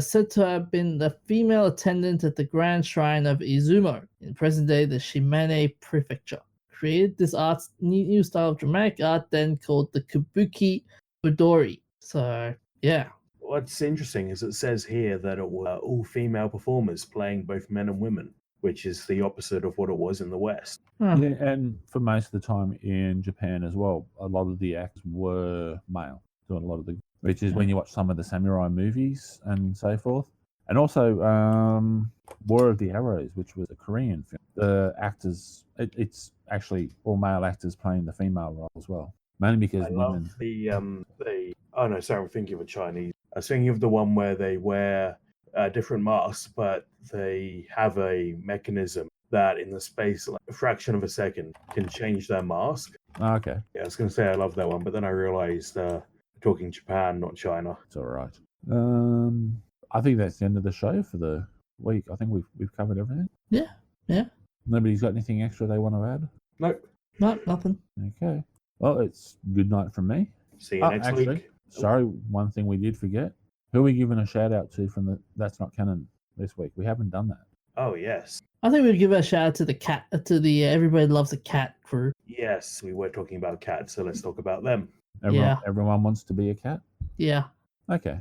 said to have been the female attendant at the Grand Shrine of Izumo in present-day the Shimane Prefecture. Created this new style of dramatic art, then called the Kabuki Budori. So, yeah. What's interesting is it says here that it was all female performers playing both men and women, which is the opposite of what it was in the West. Yeah, and for most of the time in Japan as well, a lot of the actors were male. Doing a lot of which is when you watch some of the samurai movies and so forth. And also War of the Arrows, which was a Korean film. The actors, it's actually all male actors playing the female role as well. Mainly because I love I'm thinking of a Chinese. I was thinking of the one where they wear different masks, but they have a mechanism that in the space, like a fraction of a second, can change their mask. Oh, okay. Yeah, I was going to say I love that one, but then I realized talking Japan, not China. It's all right. I think that's the end of the show for the week. I think we've covered everything. Yeah. Nobody's got anything extra they want to add? Nope. No, nothing. Okay. Well, it's good night from me. See you next week. Sorry, one thing we did forget. Who are we giving a shout out to from the That's Not Canon this week? We haven't done that. Oh, yes. I think we'd give a shout out to the cat, to the Everybody Loves a Cat crew. Yes, we were talking about cats, so let's talk about them. Everyone wants to be a cat? Yeah. Okay.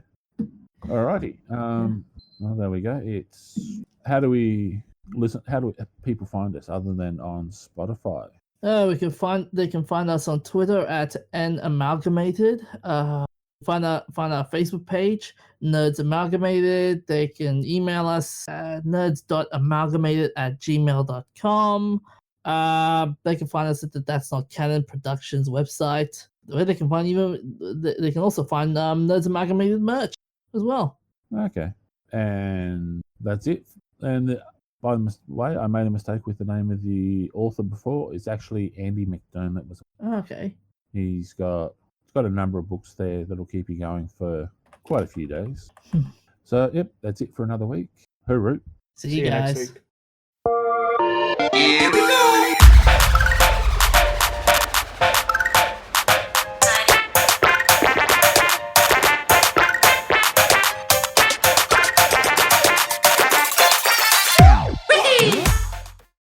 Alrighty. Well, there we go. It's how do people find us other than on Spotify? They can find us on Twitter at @namalgamated. Find our Facebook page, Nerds Amalgamated. They can email us at nerds.amalgamated@gmail.com. They can find us at the That's Not Canon Productions website. Where they can they can also find Nerds Amalgamated merch as well. Okay, and that's it. And by the way, I made a mistake with the name of the author before. It's actually Andy McDermott. Okay. He's got a number of books there that'll keep you going for quite a few days. So, yep, that's it for another week. Hooroo. See you guys. Next week.